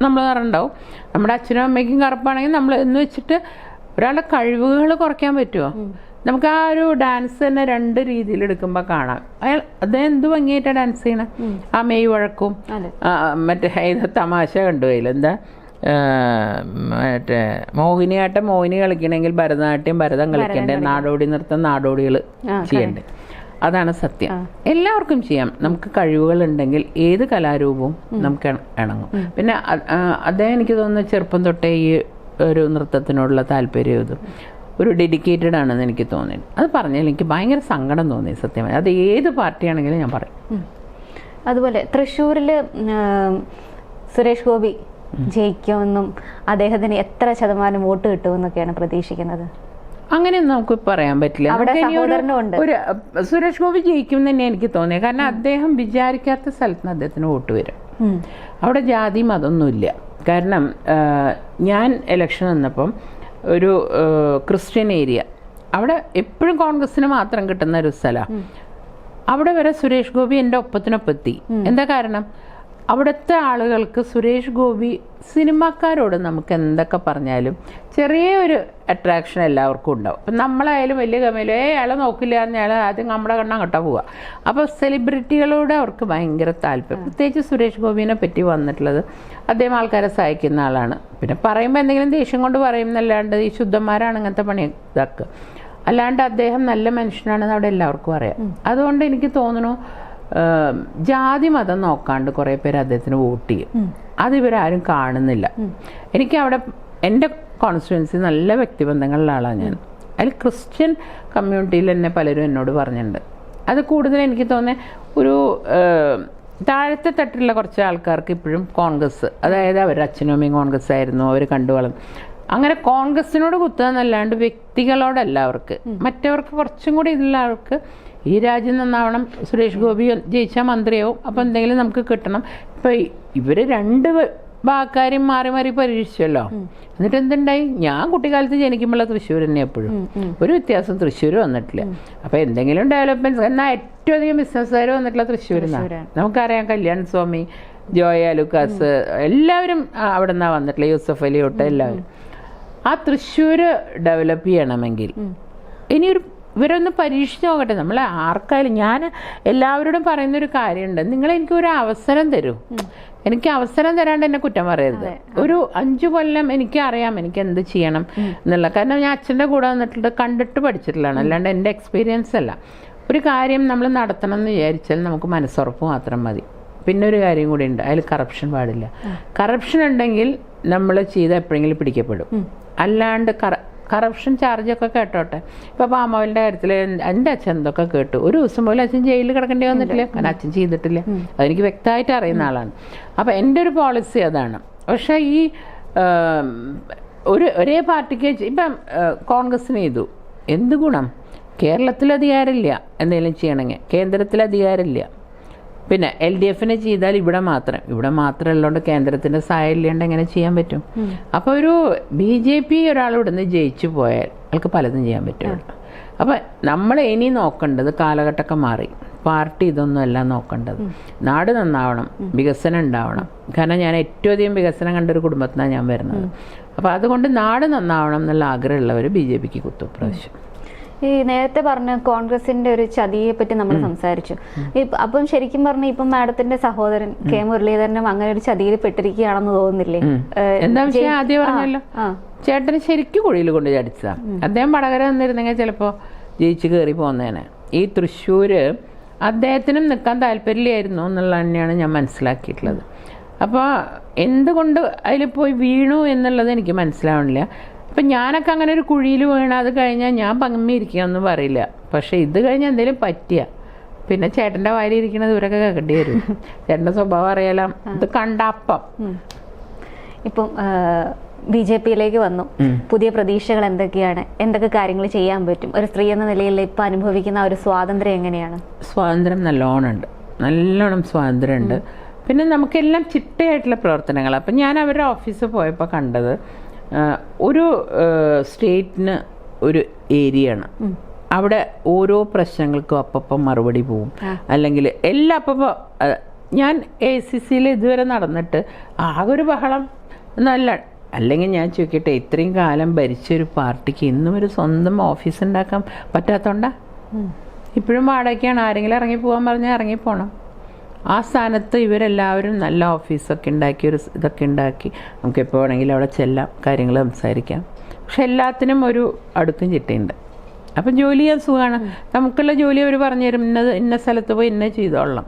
നമ്മൾ നിറമുണ്ടാവും. നമ്മുടെ അച്ഛനും അമ്മയ്ക്കും കറുപ്പാണെങ്കിൽ നമ്മൾ എന്ന് വെച്ചിട്ട് ഒരാളുടെ കഴിവുകൾ കുറയ്ക്കാൻ പറ്റുമോ? നമുക്ക് ആ ഒരു ഡാൻസ് തന്നെ രണ്ട് രീതിയിൽ എടുക്കുമ്പോൾ കാണാം. അദ്ദേഹം എന്ത് ഭംഗിയായിട്ടാണ് ഡാൻസ് ചെയ്യണം. ആ മെയ് വഴക്കും മറ്റേ തമാശ കണ്ടുപോയില്ല, എന്താ മറ്റേ മോഹിനിയാട്ടം മോഹിനി കളിക്കണമെങ്കിൽ ഭരതനാട്യം ഭരതം കളിക്കണ്ടേ, നാടോടി നൃത്തം നാടോടികൾ ചെയ്യണ്ടേ. അതാണ് സത്യം. എല്ലാവർക്കും ചെയ്യാം. നമുക്ക് കഴിവുകളുണ്ടെങ്കിൽ ഏത് കലാരൂപവും നമുക്ക് ഇണങ്ങും. പിന്നെ അദ്ദേഹം എനിക്ക് തോന്നുന്നു ചെറുപ്പം തൊട്ടേ ഈ ഒരു നൃത്തത്തിനോടുള്ള താല്പര്യം ഇതും ഒരു ഡെഡിക്കേറ്റഡ് ആണെന്ന് എനിക്ക് തോന്നി. അത് പറഞ്ഞാൽ എനിക്ക് ഭയങ്കര സങ്കടം തോന്നി സത്യമായി. അത് ഏത് പാർട്ടിയാണെങ്കിലും ഞാൻ പറയും. അതുപോലെ തൃശ്ശൂരിൽ സുരേഷ് ഗോപി ജയിക്കുമെന്നും അദ്ദേഹത്തിന് എത്ര ശതമാനം വോട്ട് കിട്ടുമെന്നൊക്കെയാണ് പ്രതീക്ഷിക്കുന്നത്? അങ്ങനെയൊന്നും നമുക്ക് പറയാൻ പറ്റില്ല. ഒരു സുരേഷ് ഗോപി ജയിക്കും തന്നെ എനിക്ക് തോന്നിയത്. കാരണം അദ്ദേഹം വിചാരിക്കാത്ത സ്ഥലത്ത് നിന്ന് അദ്ദേഹത്തിന് വോട്ട് വരും. അവിടെ ജാതി മതമൊന്നുമില്ല. കാരണം ഞാൻ ഇലക്ഷൻ വന്നപ്പം ഒരു ക്രിസ്ത്യൻ ഏരിയ, അവിടെ എപ്പോഴും കോൺഗ്രസ്സിന് മാത്രം കിട്ടുന്ന ഒരു സ്ഥലമാണ്. അവിടെ വരെ സുരേഷ് ഗോപി എൻ്റെ ഒപ്പത്തിനൊപ്പെത്തി. എന്താ കാരണം? അവിടുത്തെ ആളുകൾക്ക് സുരേഷ് ഗോപി സിനിമാക്കാരോട് നമുക്ക് എന്തൊക്കെ പറഞ്ഞാലും ചെറിയൊരു അട്രാക്ഷൻ എല്ലാവർക്കും ഉണ്ടാവും. അപ്പം നമ്മളായാലും വലിയ കമ്മയിലും അയാളെ നോക്കില്ല എന്നയാൾ ആദ്യം നമ്മുടെ കണ്ണാൻ കട്ടാ പോവുക. അപ്പോൾ സെലിബ്രിറ്റികളോട് അവർക്ക് ഭയങ്കര താല്പര്യം. പ്രത്യേകിച്ച് സുരേഷ് ഗോപിനെ പറ്റി വന്നിട്ടുള്ളത് അദ്ദേഹം ആൾക്കാരെ സഹായിക്കുന്ന ആളാണ്. പിന്നെ പറയുമ്പോൾ എന്തെങ്കിലും ദേഷ്യം കൊണ്ട് പറയും എന്നല്ലാണ്ട് ഈ ശുദ്ധന്മാരാണ് ഇങ്ങനത്തെ പണി ഇതാക്കുക. അല്ലാണ്ട് അദ്ദേഹം നല്ല മനുഷ്യനാണെന്ന് അവിടെ എല്ലാവർക്കും അറിയാം. അതുകൊണ്ട് എനിക്ക് തോന്നുന്നു ജാതി മതം നോക്കാണ്ട് കുറേ പേര് അദ്ദേഹത്തിന് വോട്ട് ചെയ്യും. അതിവരാരും കാണുന്നില്ല. എനിക്ക് അവിടെ എൻ്റെ കോൺസ്റ്റിറ്റ്യുവൻസി നല്ല വ്യക്തിബന്ധങ്ങളുള്ള ആളാണ് ഞാൻ. അതിൽ ക്രിസ്ത്യൻ കമ്മ്യൂണിറ്റിയിൽ തന്നെ പലരും എന്നോട് പറഞ്ഞിട്ടുണ്ട്. അത് കൂടുതൽ എനിക്ക് തോന്നുന്നത് ഒരു താഴത്തെ തട്ടിലുള്ള കുറച്ച് ആൾക്കാർക്ക് ഇപ്പോഴും കോൺഗ്രസ്, അതായത് അവരുടെ അച്ഛനും അമ്മയും കോൺഗ്രസ് ആയിരുന്നു, അവർ കണ്ടു വളർന്നു. അങ്ങനെ കോൺഗ്രസിനോട് കുത്തുക എന്നല്ലാണ്ട് വ്യക്തികളോടല്ല അവർക്ക്. മറ്റവർക്ക് കുറച്ചും കൂടി ഇതിലുള്ള ആൾക്ക് ഈ രാജ്യം നന്നാവണം, സുരേഷ് ഗോപി ജയിച്ചാൽ മന്ത്രിയാവും, അപ്പോൾ എന്തെങ്കിലും നമുക്ക് കിട്ടണം. ഇപ്പം ഇവർ രണ്ട് ഭാഗക്കാരും മാറി മാറി പരീക്ഷിച്ചല്ലോ. എന്നിട്ട് എന്തുണ്ടായി? ഞാൻ കുട്ടിക്കാലത്ത് ജനിക്കുമ്പോഴുള്ള തൃശ്ശൂർ തന്നെ എപ്പോഴും. ഒരു വ്യത്യാസം തൃശ്ശൂർ വന്നിട്ടില്ല. അപ്പോൾ എന്തെങ്കിലും ഡെവലപ്മെൻറ്റ്സ് എന്നാൽ ഏറ്റവും അധികം ബിസിനസ്സുകാർ വന്നിട്ടുള്ള തൃശ്ശൂരിൽ നിന്നാണ്. നമുക്കറിയാം കല്യാൺ സ്വാമി, ജോയ ലൂക്കാസ് എല്ലാവരും അവിടെ നിന്നാണ് വന്നിട്ടില്ല, യൂസഫ് അലി തൊട്ട് എല്ലാവരും. ആ തൃശ്ശൂർ ഡെവലപ്പ് ചെയ്യണമെങ്കിൽ ഇനിയൊരു ഇവരൊന്ന് പരീക്ഷിച്ച് നോക്കട്ടെ. നമ്മൾ ആർക്കായാലും ഞാൻ എല്ലാവരോടും പറയുന്നൊരു കാര്യമുണ്ട്, നിങ്ങൾ എനിക്കൊരു അവസരം തരൂ. എനിക്ക് അവസരം തരാണ്ട് എന്നെ കുറ്റം പറയരുത്. ഒരു 5 കൊല്ലം എനിക്ക് അറിയാം എനിക്ക് എന്ത് ചെയ്യണം എന്നുള്ള. കാരണം ഞാൻ അച്ഛൻ്റെ കൂടെ വന്നിട്ടുണ്ട്, കണ്ടിട്ട് പഠിച്ചിട്ടുള്ളതാണ്, അല്ലാണ്ട് എൻ്റെ എക്സ്പീരിയൻസ് അല്ല. ഒരു കാര്യം നമ്മൾ നടത്തണം എന്ന് വിചാരിച്ചാൽ നമുക്ക് മനസ്സുറപ്പ് മാത്രം മതി. പിന്നെ ഒരു കാര്യം കൂടി ഉണ്ട്, അതിൽ കറപ്ഷൻ പാടില്ല. കറപ്ഷൻ ഉണ്ടെങ്കിൽ നമ്മൾ ചെയ്ത എപ്പോഴെങ്കിലും പിടിക്കപ്പെടും. അല്ലാണ്ട് കറപ്ഷൻ ചാർജൊക്കെ കേട്ടോട്ടെ. ഇപ്പോൾ പാമോയിലിൻ്റെ കാര്യത്തിൽ എൻ്റെ അച്ഛൻ എന്തൊക്കെ കേട്ടു. ഒരു ദിവസം പോലും അച്ഛൻ ജയിലിൽ കിടക്കേണ്ടി വന്നിട്ടില്ല, കാരണം അച്ഛൻ ചെയ്തിട്ടില്ല. അതെനിക്ക് വ്യക്തമായിട്ട് അറിയുന്ന ആളാണ്. അപ്പോൾ എൻ്റെ ഒരു പോളിസി അതാണ്. പക്ഷേ ഈ ഒരേ പാർട്ടിക്ക് ഇപ്പം കോൺഗ്രസ്സിന് ചെയ്തു, എന്ത് ഗുണം? കേരളത്തിൽ അധികാരമില്ല എന്തെങ്കിലും ചെയ്യണമെങ്കിൽ, കേന്ദ്രത്തിൽ അധികാരമില്ല. പിന്നെ LDFന് ചെയ്താൽ ഇവിടെ മാത്രമല്ലോണ്ട് കേന്ദ്രത്തിൻ്റെ സഹായം ഇല്ലാണ്ട് എങ്ങനെ ചെയ്യാൻ പറ്റും? അപ്പോൾ ഒരു BJP ഒരാൾ ഇവിടുന്ന് ജയിച്ചു പോയാൽ അയാൾക്ക് പലതും ചെയ്യാൻ പറ്റുള്ളൂ. അപ്പം നമ്മൾ ഇനി നോക്കേണ്ടത്, കാലഘട്ടമൊക്കെ മാറി, പാർട്ടി ഇതൊന്നുമല്ല നോക്കേണ്ടത്. നാട് നന്നാവണം, വികസനം ഉണ്ടാവണം. കാരണം ഞാൻ ഏറ്റവും അധികം വികസനം കണ്ടൊരു കുടുംബത്തിനാണ് ഞാൻ വരുന്നത്. അപ്പോൾ അതുകൊണ്ട് നാട് നന്നാവണം എന്നുള്ള ആഗ്രഹമുള്ളവർ BJPക്ക് കുത്തും പ്രാവശ്യം. ഈ നേരത്തെ പറഞ്ഞ കോൺഗ്രസിന്റെ ഒരു ചതിയെ പറ്റി നമ്മൾ സംസാരിച്ചു. അപ്പം ശരിക്കും പറഞ്ഞ ഇപ്പം മാഡത്തിന്റെ സഹോദരൻ K മുരളീധരനും അങ്ങനെ ഒരു ചതിയിൽ പെട്ടിരിക്കുകയാണെന്ന് തോന്നുന്നില്ലേ? എന്താ വിഷയം ആദ്യം പറഞ്ഞല്ലോ, ചേട്ടന് ശരിക്കും കുഴിയിൽ കൊണ്ട് ചടിച്ചതാ. അദ്ദേഹം വടകര വന്നിരുന്നെങ്കിൽ ചിലപ്പോൾ ജയിച്ച് കയറി പോകുന്നതിന്. ഈ തൃശ്ശൂര് അദ്ദേഹത്തിനും നിൽക്കാൻ താല്പര്യമില്ലായിരുന്നു എന്നുള്ളത് തന്നെയാണ് ഞാൻ മനസ്സിലാക്കിയിട്ടുള്ളത്. അപ്പോൾ എന്തുകൊണ്ട് അതിൽ പോയി വീണു എന്നുള്ളത് എനിക്ക് മനസ്സിലാവണില്ല. അപ്പം ഞാനൊക്കെ അങ്ങനെ ഒരു കുഴിയിൽ വീണ അത് കഴിഞ്ഞാൽ ഞാൻ പങ്ങമ്മിരിക്കുകയൊന്നും പറയില്ല. പക്ഷേ ഇത് കഴിഞ്ഞാൽ എന്തെങ്കിലും പറ്റിയ പിന്നെ ചേട്ടൻ്റെ വായിലിരിക്കണത് ഇവരൊക്കെ കേൾക്കേണ്ടി വരും. ചേട്ടൻ്റെ സ്വഭാവം അറിയാലോ, ഇത് കണ്ടപ്പം. ഇപ്പം BJPയിലേക്ക് വന്നു, പുതിയ പ്രതീക്ഷകൾ എന്തൊക്കെയാണ്? എന്തൊക്കെ കാര്യങ്ങൾ ചെയ്യാൻ പറ്റും? ഒരു സ്ത്രീ എന്ന നിലയിൽ ഇപ്പം അനുഭവിക്കുന്ന ഒരു സ്വാതന്ത്ര്യം എങ്ങനെയാണ്? സ്വാതന്ത്ര്യം നല്ലോണം സ്വാതന്ത്ര്യമുണ്ട്. പിന്നെ നമുക്കെല്ലാം ചിട്ടയായിട്ടുള്ള പ്രവർത്തനങ്ങൾ. അപ്പം ഞാൻ അവരുടെ ഓഫീസിൽ പോയപ്പോൾ കണ്ടത്, ഒരു സ്റ്റേറ്റിന് ഒരു ഏരിയയാണ്, അവിടെ ഓരോ പ്രശ്നങ്ങൾക്കും അപ്പം മറുപടി പോവും. അല്ലെങ്കിൽ എല്ലാം അപ്പം ഞാൻ ACCയിൽ ഇതുവരെ നടന്നിട്ട് ആകെ ഒരു ബഹളം എന്നല്ല. അല്ലെങ്കിൽ ഞാൻ ചോദിക്കട്ടെ, ഇത്രയും കാലം ഭരിച്ചൊരു പാർട്ടിക്ക് ഇന്നും ഒരു സ്വന്തം ഓഫീസ് ഉണ്ടാക്കാൻ പറ്റാത്തോണ്ടാ? ഇപ്പോഴും വാടകയ്ക്കാണ്. ആരെങ്കിലും ഇറങ്ങിപ്പോകാൻ പറഞ്ഞാൽ ഇറങ്ങിപ്പോണം. ആ സ്ഥാനത്ത് ഇവരെല്ലാവരും നല്ല ഓഫീസൊക്കെ ഉണ്ടാക്കി, ഒരു ഇതൊക്കെ ഉണ്ടാക്കി നമുക്ക് എപ്പോൾ വേണമെങ്കിലും അവിടെ ചെല്ലാം, കാര്യങ്ങൾ സംസാരിക്കാം. പക്ഷെ എല്ലാത്തിനും ഒരു അടുക്കും ചിട്ടയുണ്ട്. അപ്പം ജോലി ചെയ്യാൻ സുഖമാണ്. നമുക്കുള്ള ജോലി അവർ പറഞ്ഞു തരും, ഇന്ന സ്ഥലത്ത് പോയി ഇന്ന ചെയ്തോളാം.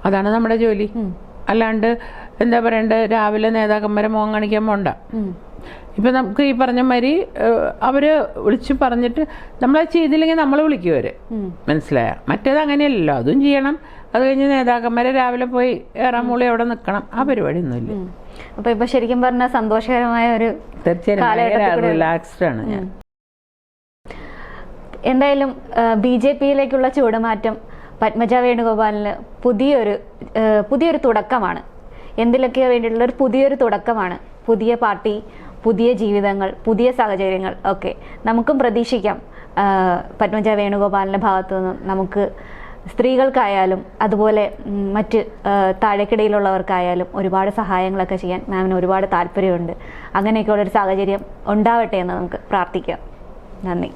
അതാണ് നമ്മുടെ ജോലി. അല്ലാണ്ട് എന്താ പറയണ്ടത്, രാവിലെ നേതാക്കന്മാരെ മുഖം കാണിക്കാൻ പോണ്ട. ഇപ്പം നമുക്ക് ഈ പറഞ്ഞ മാതിരി അവർ വിളിച്ച് പറഞ്ഞിട്ട് നമ്മളത് ചെയ്തില്ലെങ്കിൽ നമ്മൾ വിളിക്കും അവർ, മനസ്സിലായ? മറ്റേത് അങ്ങനെയല്ലല്ലോ, അതും ചെയ്യണം. അത് കഴിഞ്ഞ് നേതാക്കന്മാരെ രാവിലെ പോയി ഏറാമൂളി അവിടെ നിൽക്കണം, ആ പരിപാടി ഒന്നുമില്ല. അപ്പൊ ഇപ്പൊ ശരിക്കും പറഞ്ഞാൽ സന്തോഷകരമായ ഒരു തീർച്ചയായും റിലാക്സ്ഡ് ആണ് ഞാൻ. എന്തായാലും BJPയിലേക്കുള്ള ചുവടുമാറ്റം പത്മജ വേണുഗോപാലിന് പുതിയൊരു തുടക്കമാണ്. എന്തിലൊക്കെ വേണ്ടിയിട്ടുള്ള ഒരു പുതിയൊരു തുടക്കമാണ്. പുതിയ പാർട്ടി, പുതിയ ജീവിതങ്ങൾ, പുതിയ സാഹചര്യങ്ങൾ ഒക്കെ നമുക്കും പ്രതീക്ഷിക്കാം. പത്മജ വേണുഗോപാലിൻ്റെ ഭാഗത്തു നിന്ന് നമുക്ക് സ്ത്രീകൾക്കായാലും അതുപോലെ മറ്റ് താഴേക്കിടയിലുള്ളവർക്കായാലും ഒരുപാട് സഹായങ്ങളൊക്കെ ചെയ്യാൻ മാമിന് ഒരുപാട് താല്പര്യമുണ്ട്. അങ്ങനെയൊക്കെയുള്ളൊരു സാഹചര്യം ഉണ്ടാവട്ടെ എന്ന് നമുക്ക് പ്രാർത്ഥിക്കാം. നന്ദി.